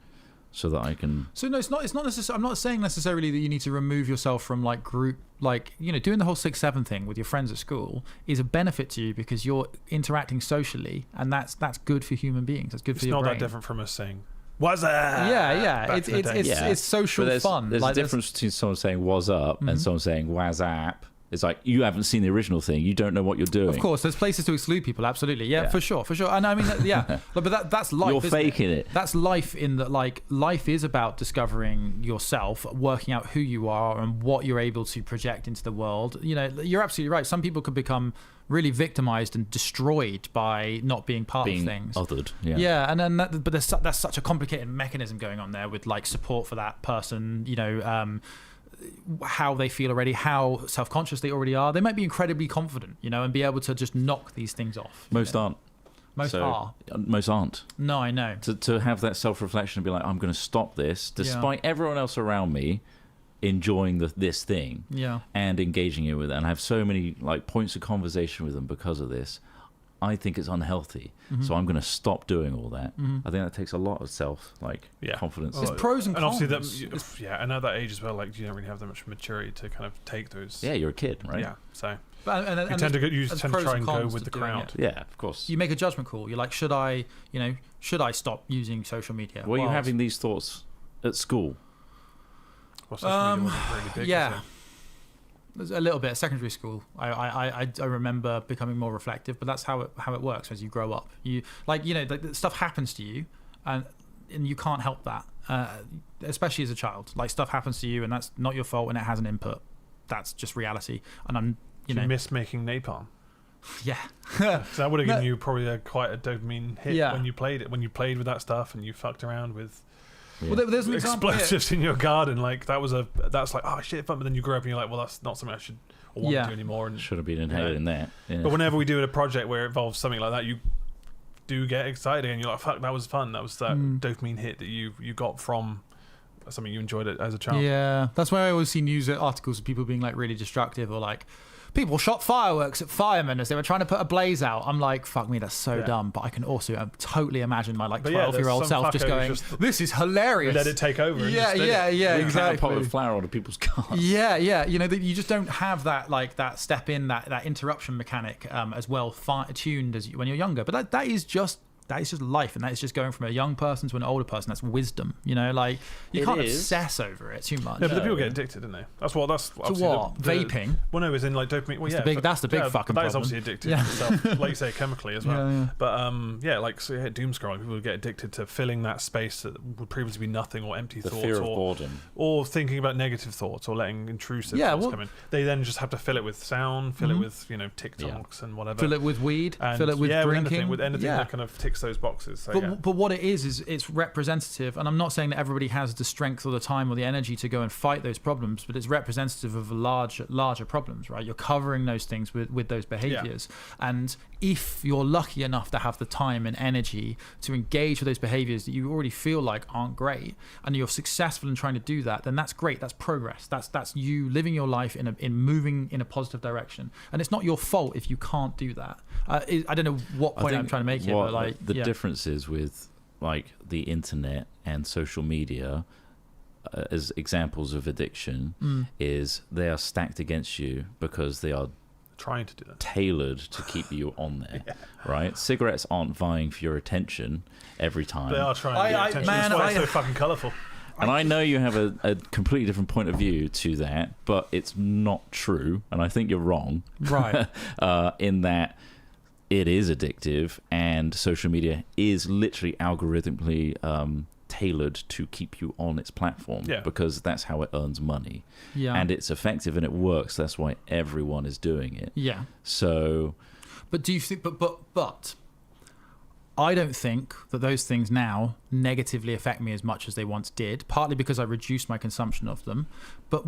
so that I can. So no, it's not necessarily. I'm not saying necessarily that you need to remove yourself from like group, like, you know, doing the whole 6-7 thing with your friends at school is a benefit to you because you're interacting socially, and that's good for human beings. That's good It's for your not brain. that different from us saying, "What's that?" Yeah. back It's in the day. it's social But there's, fun. There's Like, a difference between someone saying "was up" and someone saying "was up." It's like you haven't seen the original thing. You don't know what you're doing. Of course, there's places to exclude people. Absolutely, yeah, Yeah. for sure. And I mean, yeah, but that's life. You're isn't faking it. That's life in that. Like, life is about discovering yourself, working out who you are, and what you're able to project into the world. You know, you're absolutely right. Some people could become really victimized and destroyed by not being part being of things. othered. Yeah. Yeah, and then but that's such a complicated mechanism going on there with like support for that person. You know, how they feel already, how self-conscious they already are. They might be incredibly confident, you know, and be able to just knock these things off. Most aren't. Most So- are. Most aren't. No, I know. To have that self-reflection and be like, I'm going to stop this, despite everyone else around me enjoying this thing Yeah. and engaging it with it, and I have so many like points of conversation with them because of this. I think it's unhealthy, so I'm going to stop doing all that. I think that takes a lot of confidence. There's pros and And obviously, cons. and at that age as well, like you don't really have that much maturity to kind of take those. Yeah, you're a kid, right? Yeah. So And you tend to there's try pros and go cons with to the doing crowd. it. Yeah, of course. You make a judgment call. You're like, should I stop using social media? Were you Well, having these thoughts at school? Well, social media wasn't really big, yeah. was it? There's a little bit at secondary school. I remember becoming more reflective, but that's how it works as you grow up. You stuff happens to you, and you can't help that. Especially as a child, like stuff happens to you, and that's not your fault, and it has an input. That's just reality. And Did you miss making napalm? yeah. So that would have given No. you probably quite a dopamine hit Yeah. when you played it. When you played with that stuff and you fucked around with Well, there's an example here. explosives in your garden, like that's like, oh shit, fun. But then you grow up and you're like, well, that's not something I should or want Yeah. to do anymore. And Should have been inheriting that. Yeah. but whenever we do a project where it involves something like that, you do get excited and you're like, fuck, that was fun. That was that dopamine hit that you got from something you enjoyed it as a child. Yeah, that's why I always see news articles of people being like really destructive, or like people shot fireworks at firemen as they were trying to put a blaze out. I'm like, fuck me, that's so Yeah. dumb. But I can also totally imagine my like But yeah, 12-year-old there's self some just fucker going, who's just- this is hilarious. Let it take over. And Yeah, just did yeah, it. yeah, You found a pot exactly. of flour onto people's cars. Yeah. You know, that you just don't have that like that step in that interruption mechanic as well tuned as when you're younger. But that is just life, and that is just going from a young person to an older person. That's wisdom, you know. Like you It can't is. obsess over it too much. Yeah, but the people get addicted, don't they? That's obviously what? Vaping? Well, no, it's in like dopamine. Well, That's the big fucking But that is problem. obviously addictive Yeah. itself, like you say, chemically as well. Yeah. But like so doom scrolling, people would get addicted to filling that space that would previously be nothing or empty The thoughts, fear of or boredom. thinking about negative thoughts or letting intrusive Yeah, thoughts well- come in. They then just have to fill it with sound, fill it with TikToks and whatever. Fill it with weed, and fill it with drinking. with anything Yeah. that kind of ticks those boxes. So, But what it is it's representative, and I'm not saying that everybody has the strength or the time or the energy to go and fight those problems, but it's representative of larger problems, right? You're covering those things with those behaviors, and if you're lucky enough to have the time and energy to engage with those behaviors that you already feel like aren't great, and you're successful in trying to do that, then that's great. That's progress. That's you living your life in moving in a positive direction. And it's not your fault if you can't do that. I don't know what point I'm trying to make here, but like the difference is with like the internet and social media as examples of addiction is they are stacked against you because they are trying to do that, tailored to keep you on there. Right? Cigarettes aren't vying for your attention every time. They are trying to get attention. Man, That's why it's so fucking colourful. And I know you have a completely different point of view to that, but it's not true, and I think you're wrong. Right. In that it is addictive, and social media is literally algorithmically tailored to keep you on its platform, because that's how it earns money. Yeah. And it's effective and it works. That's why everyone is doing it. Yeah. So, but do you think? But I don't think that those things now negatively affect me as much as they once did. Partly because I reduced my consumption of them. But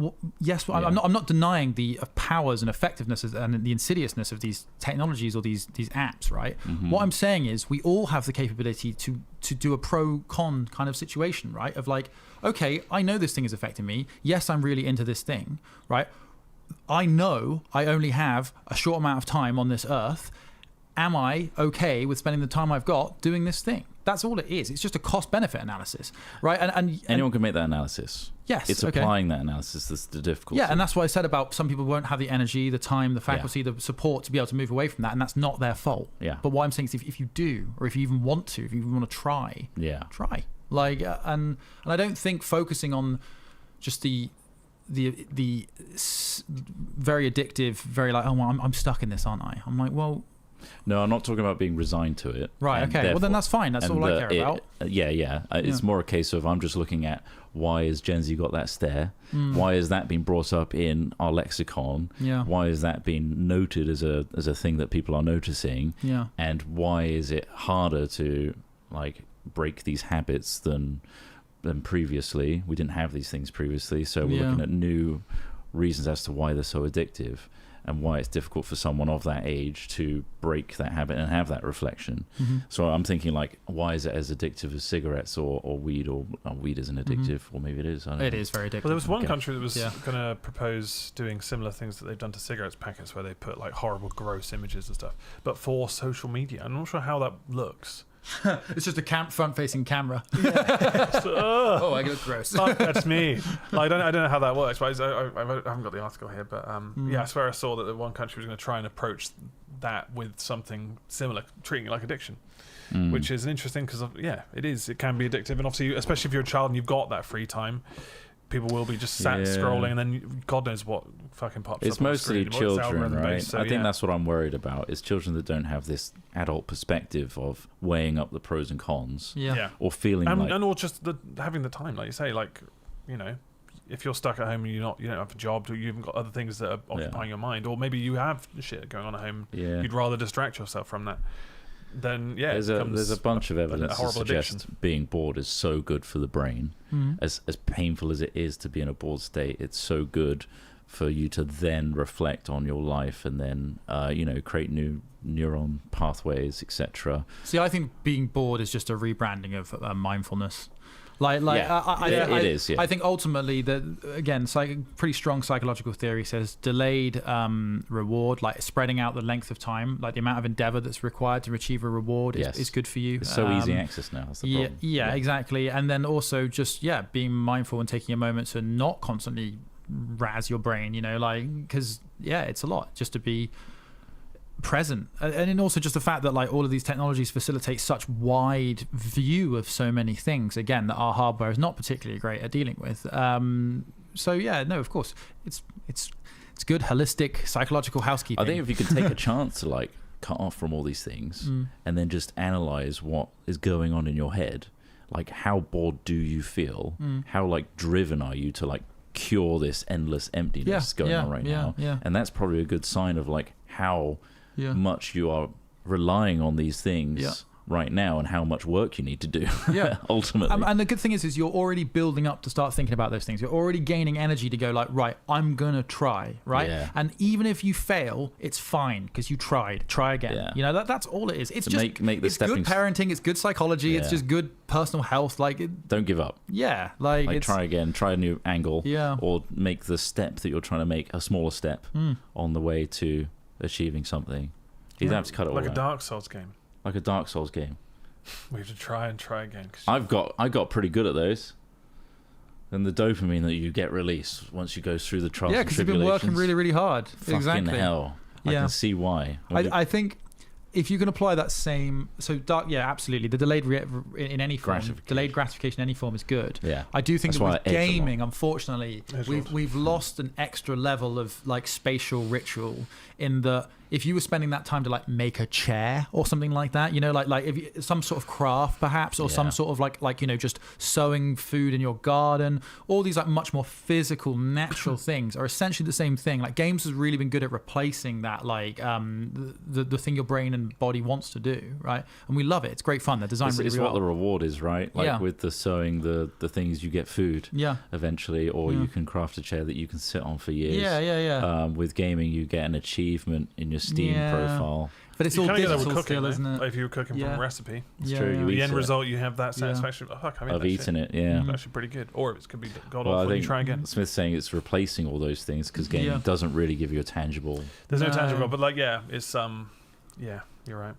I'm not denying the powers and effectiveness and the insidiousness of these technologies or these apps. Right. Mm-hmm. What I'm saying is we all have the capability to do a pro-con kind of situation. Right. Of like, okay, I know this thing is affecting me. Yes, I'm really into this thing. Right. I know I only have a short amount of time on this earth. Am I okay with spending the time I've got doing this thing? That's all it is. It's just a cost-benefit analysis, right? And anyone can make that analysis. Yes, it's applying that analysis that's the difficulty. Yeah, and that's what I said about some people won't have the energy, the time, the faculty, the support to be able to move away from that, and that's not their fault. Yeah. But what I'm saying is, if you do, or if you even want to, if you even want to try, try. Like, and I don't think focusing on just the very addictive, very like, oh, well, I'm stuck in this, aren't I? I'm like, well. No, I'm not talking about being resigned to it. Right, okay. Well, then that's fine. That's all I care about. It's more a case of I'm just looking at why has Gen Z got that stare? Why has that been brought up in our lexicon? Yeah. Why has that been noted as a thing that people are noticing? Yeah. And why is it harder to like break these habits than previously? We didn't have these things previously, so we're looking at new reasons as to why they're so addictive. And why it's difficult for someone of that age to break that habit and have that reflection. Mm-hmm. So I'm thinking, like, why is it as addictive as cigarettes or weed? Or weed isn't addictive, or maybe it is. I don't know. It is very addictive. Well, there was one country that was going to propose doing similar things that they've done to cigarettes packets, where they put like horrible, gross images and stuff, but for social media. I'm not sure how that looks. It's just a front-facing camera. Oh, I look gross. That's me. I don't know how that works, but I haven't got the article here. But I swear I saw that the one country was going to try and approach that with something similar, treating it like addiction, which is interesting because it is. It can be addictive, and obviously, especially if you're a child and you've got that free time. People will be just sat scrolling, and then God knows what fucking pops up. It's mostly on the children, right? So, I think that's what I'm worried about. Is children that don't have this adult perspective of weighing up the pros and cons, or feeling and or just having the time, like you say, like if you're stuck at home and you don't have a job, or you haven't got other things that are occupying your mind, or maybe you have shit going on at home, you'd rather distract yourself from that. Then there's a bunch of evidence to suggest addiction. Being bored is so good for the brain. As painful as it is to be in a bored state, it's so good for you to then reflect on your life and then create new neuron pathways, etc. See, I think being bored is just a rebranding of mindfulness. It is. I think ultimately that again, pretty strong psychological theory says delayed reward, like spreading out the length of time, like the amount of endeavor that's required to achieve a reward is good for you. It's so easy access now. That's the problem. Yeah, exactly. And then also just being mindful and taking a moment to not constantly razz your brain, because it's a lot just to be present. And then also just the fact that like all of these technologies facilitate such wide view of so many things, again, that our hardware is not particularly great at dealing with. Of course it's good holistic psychological housekeeping. I think if you could take a chance to like cut off from all these things and then just analyze what is going on in your head, like how bored do you feel, how like driven are you to like cure this endless emptiness going on right now, and that's probably a good sign of like how much you are relying on these things right now and how much work you need to do. Yeah. Ultimately. And the good thing is you're already building up to start thinking about those things. You're already gaining energy to go like, right, I'm gonna try, right? Yeah. And even if you fail, it's fine because you tried. Try again. Yeah. You know, that's all it is. It's So just make the it's good stepping parenting. It's good psychology. It's Yeah. just good personal health. Like, Don't give up. yeah, like it's Try again, try a new angle, Yeah. or make the step that you're trying to make a smaller step on the way to achieving something. You don't have to cut it like all a out. Dark Souls game. Like a Dark Souls game. We have to try and try again. 'cause I got pretty good at those. And the dopamine that you get released once you go through the trials yeah, and because you've been working tribulations. really, really hard. Fucking Exactly. hell. I Yeah. can see why. I think if you can apply that same, so dark, yeah, absolutely. The delayed in any form, Gratification. delayed gratification in any form is good. Yeah. I do think That's that why with I edge a lot. gaming, unfortunately, Edgelord. we've lost an extra level of like spatial ritual in that if you were spending that time to like make a chair or something like that, you know, like if you, some sort of craft perhaps, or Yeah. some sort of like you know, just sowing food in your garden, all these like much more physical, natural things are essentially the same thing. Like games has really been good at replacing that, like the thing your brain and body wants to do, right? And we love it. It's great fun. They're designed It's, really, it's really what the well. reward is, right? Like Yeah. with the sowing, the things you get food Yeah. eventually, or Yeah. you can craft a chair that you can sit on for years. Yeah. With gaming, you get an achievement in your Steam Yeah. profile. But it's you all kinda get that digital with cooking, still, though. isn't it? Like if you were cooking from Yeah. a recipe, It's Yeah, true. yeah. You the eat end it. result you have that satisfaction. Oh, fuck, I made Of that eating shit. it, yeah. It's actually pretty good. Or it could be god Well, I awful. You think try again. Smith's saying it's replacing all those things because gaming Yeah. doesn't really give you a tangible. There's no No. tangible, but like yeah, it's yeah, you're right.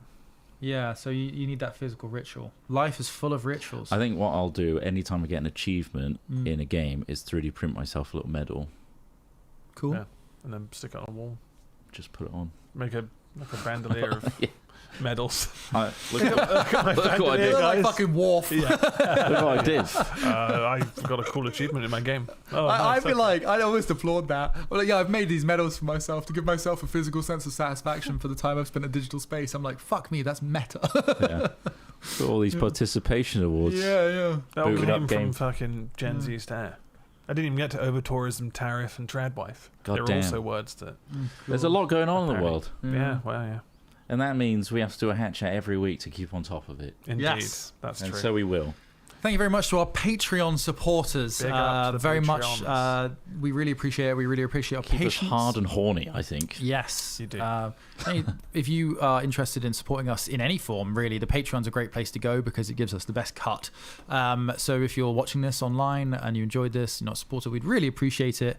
Yeah, so you need that physical ritual. Life is full of rituals. I think what I'll do anytime I get an achievement Mm. in a game is 3D print myself a little medal. Cool. Yeah. And then stick it on a wall. Just put it on. Make a like a bandolier of Yeah. medals. Look what I did. Look like guys. fucking Worf. Look what I did. I got a cool achievement in my game. Oh, I nice, feel okay. like I almost applaud that. Well, yeah, I've made these medals for myself to give myself a physical sense of satisfaction for the time I've spent in digital space. I'm like, fuck me, that's meta. Yeah. Got all these participation awards. yeah. that all booted up came game. from fucking Gen Z's there. I didn't even get to over-tourism, tariff, and tradwife. God They're damn. also words that. There's a lot going on in the Apparently. world. Yeah, well, yeah. And that means we have to do a hat chat every week to keep on top of it. Indeed. Yes. That's And true. so we will. Thank you very much to our Patreon supporters. Big up to the Very much. Patreons. We really appreciate it. We really appreciate your Keep us patience. hard and horny, I think. Yes, You do. If you are interested in supporting us in any form, really, the Patreon's a great place to go because it gives us the best cut. So if you're watching this online and you enjoyed this, you're not a supporter, we'd really appreciate it.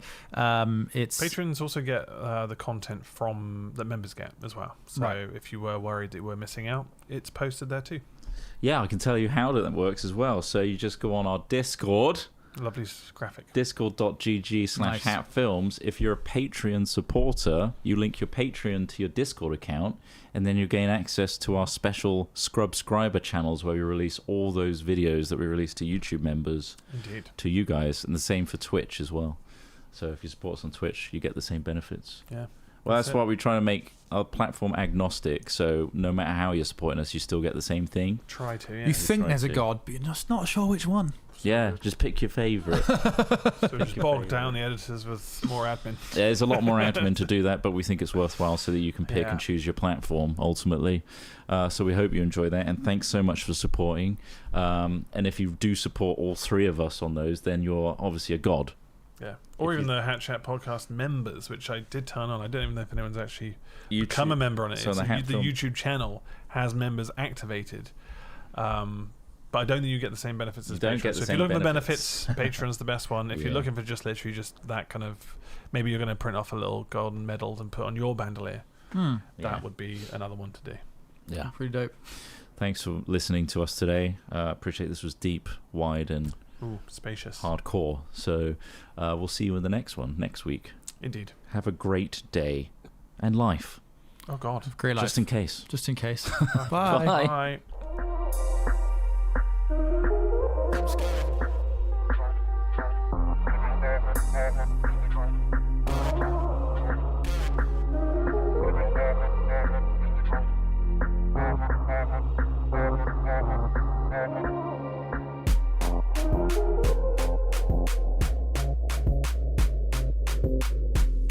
It's Patrons also get the content from that members get as well. So Right. if you were worried that we're missing out, it's posted there too. Yeah, I can tell you how that works as well. So you just go on our Discord, Lovely graphic. discord.gg/hatfilms. If you're a Patreon supporter, you link your Patreon to your Discord account, and then you gain access to our special Scrubscriber channels where we release all those videos that we release to YouTube members Indeed. to you guys, and the same for Twitch as well. So if you support us on Twitch, you get the same benefits. Yeah. Well, that's That's it. why we try to make our platform agnostic, so no matter how you're supporting us, you still get the same thing. Try to, yeah. you think try there's a to. god, but you're just not sure which one. Yeah, just pick your favourite. So just your bog favourite. down the editors with more admin. There's a lot more admin to do that, but we think it's worthwhile so that you can pick Yeah. and choose your platform ultimately. So we hope you enjoy that, and thanks so much for supporting. And if you do support all three of us on those, then you're obviously a god. Yeah. Or If even you- the Hat Chat podcast members, which I did turn on. I don't even know if anyone's actually YouTube. become a member on it. So It's the Hat the Film- YouTube channel has members activated. But I don't think you get the same benefits You as don't patrons. get the So if same you're looking for benefits. benefits, Patreon's the best one. If you're Yeah. looking for just literally just that kind of, maybe you're going to print off a little golden medal and put on your bandolier. Yeah. That would be another one to do. Yeah. Pretty dope. Thanks for listening to us today. Appreciate this was deep, wide, and Ooh, spacious. hardcore. So we'll see you in the next one next week. Indeed. Have a great day and life, Oh, God. Great life. just in case. Just in case. Bye. Bye. Bye.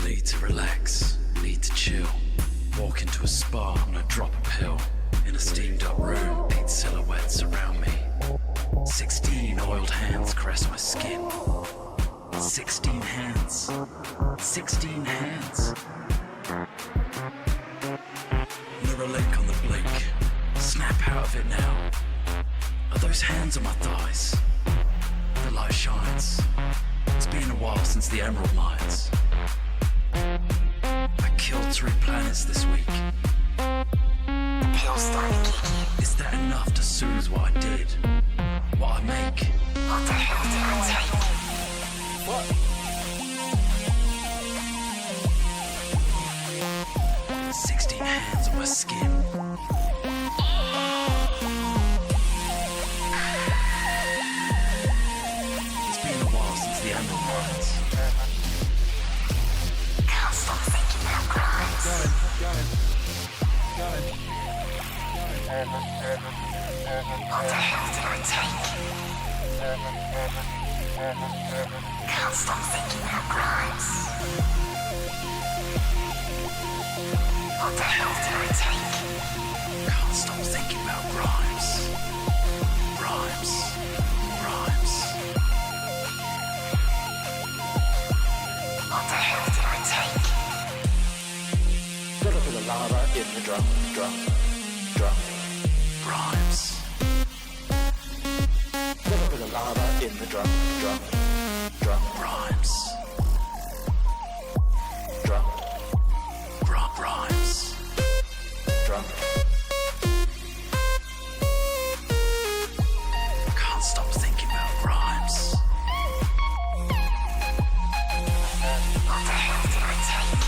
Need to relax, need to chill. Walk into a spa and I drop a pill. In a steamed up room, beats cold hands caress my skin. 16 hands. 16 hands. Neuralink on the blink. Snap out of it now. Are those hands on my thighs? The light shines. It's been a while since the Emerald Mines. I killed 3 planets this week. The pills started kicking. Is that enough to soothe what I did? What I make? What the hell did I take? What? "16 hands on my skin." It's been a while since the Emerald Mines. Can't stop thinking about crimes. What the hell did I take? Can't stop thinking about crimes. What the hell did I take? Can't stop thinking about rhymes. Rhymes. Rhymes. What the hell did I take? Little bit of lava in the drum. Rhymes. Little bit of lava in the drum. Rhymes. Rhymes. Drum. Can't stop thinking about rhymes. What the hell did I take?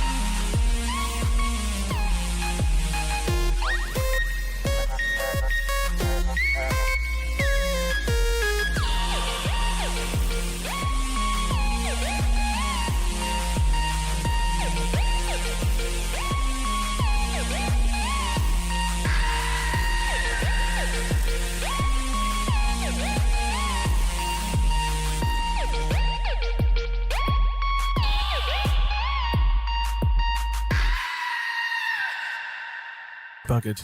Buckets.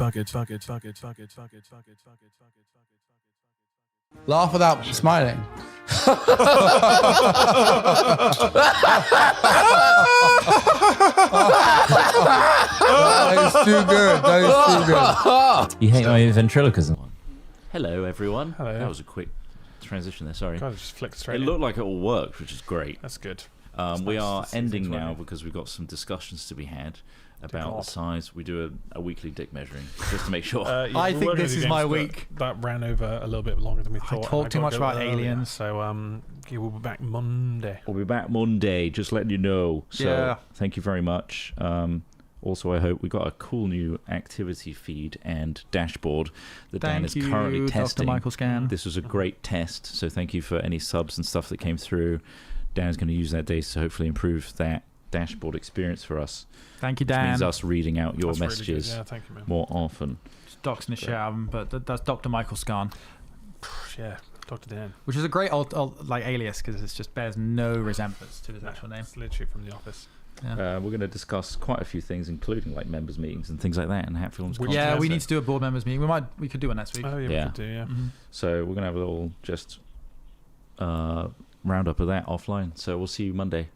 Laugh without smiling. That is too good. That is too good. You hate my ventriloquism. Hello, everyone. Hello. That was a quick transition there. Sorry. God, it just flicked straight It in. looked like it all worked, which is great. That's good. We nice are to see ending things now working. because we've got some discussions to be had about God. the size. We do a weekly dick measuring just to make sure. Yeah, I we think were gonna this do is games, my but week. That ran over a little bit longer than we thought. talked and too got much to go about earlier. aliens. So you will be back Monday. We'll be back Monday, just letting you know. So Yeah. thank you very much. Also, I hope we got a cool new activity feed and dashboard that Dan is Thank you, currently Dr. testing. Michael Scan. This was a great test, so thank you for any subs and stuff that came through. Dan's going to use that data to hopefully improve that dashboard experience for us. Thank you, Which Dan. means us reading out your That's really good. messages Yeah, thank you, man. more often. Just doxing the shit out of him, but that's Dr. Michael Scan, Yeah, Dr. Dan. which is a great old like alias because it just bears no resemblance to his actual name. It's literally from The Office. We're going to discuss quite a few things, including like members' meetings and things like that, and Hatfield's content. Yeah, we Thursday. need to do a board members meeting. We could do one next week. Oh, yeah, Yeah. we could do, yeah. Mhm. So we're going to have a little just roundup of that offline. So we'll see you Monday.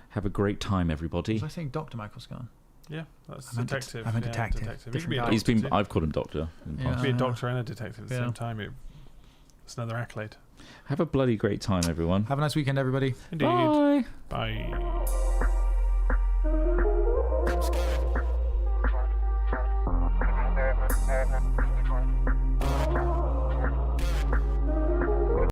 Have a great time, everybody. Was I saying Dr. Michael Scan? Yeah, that's I meant detective. I meant yeah, detective. You could Different be a guy. doctor He's been. too. I've called him doctor. In the Yeah. past. Be a Yeah. doctor and a detective at the Yeah. same time. It's another accolade. Have a bloody great time, everyone. Have a nice weekend, everybody. Indeed. Bye. Bye.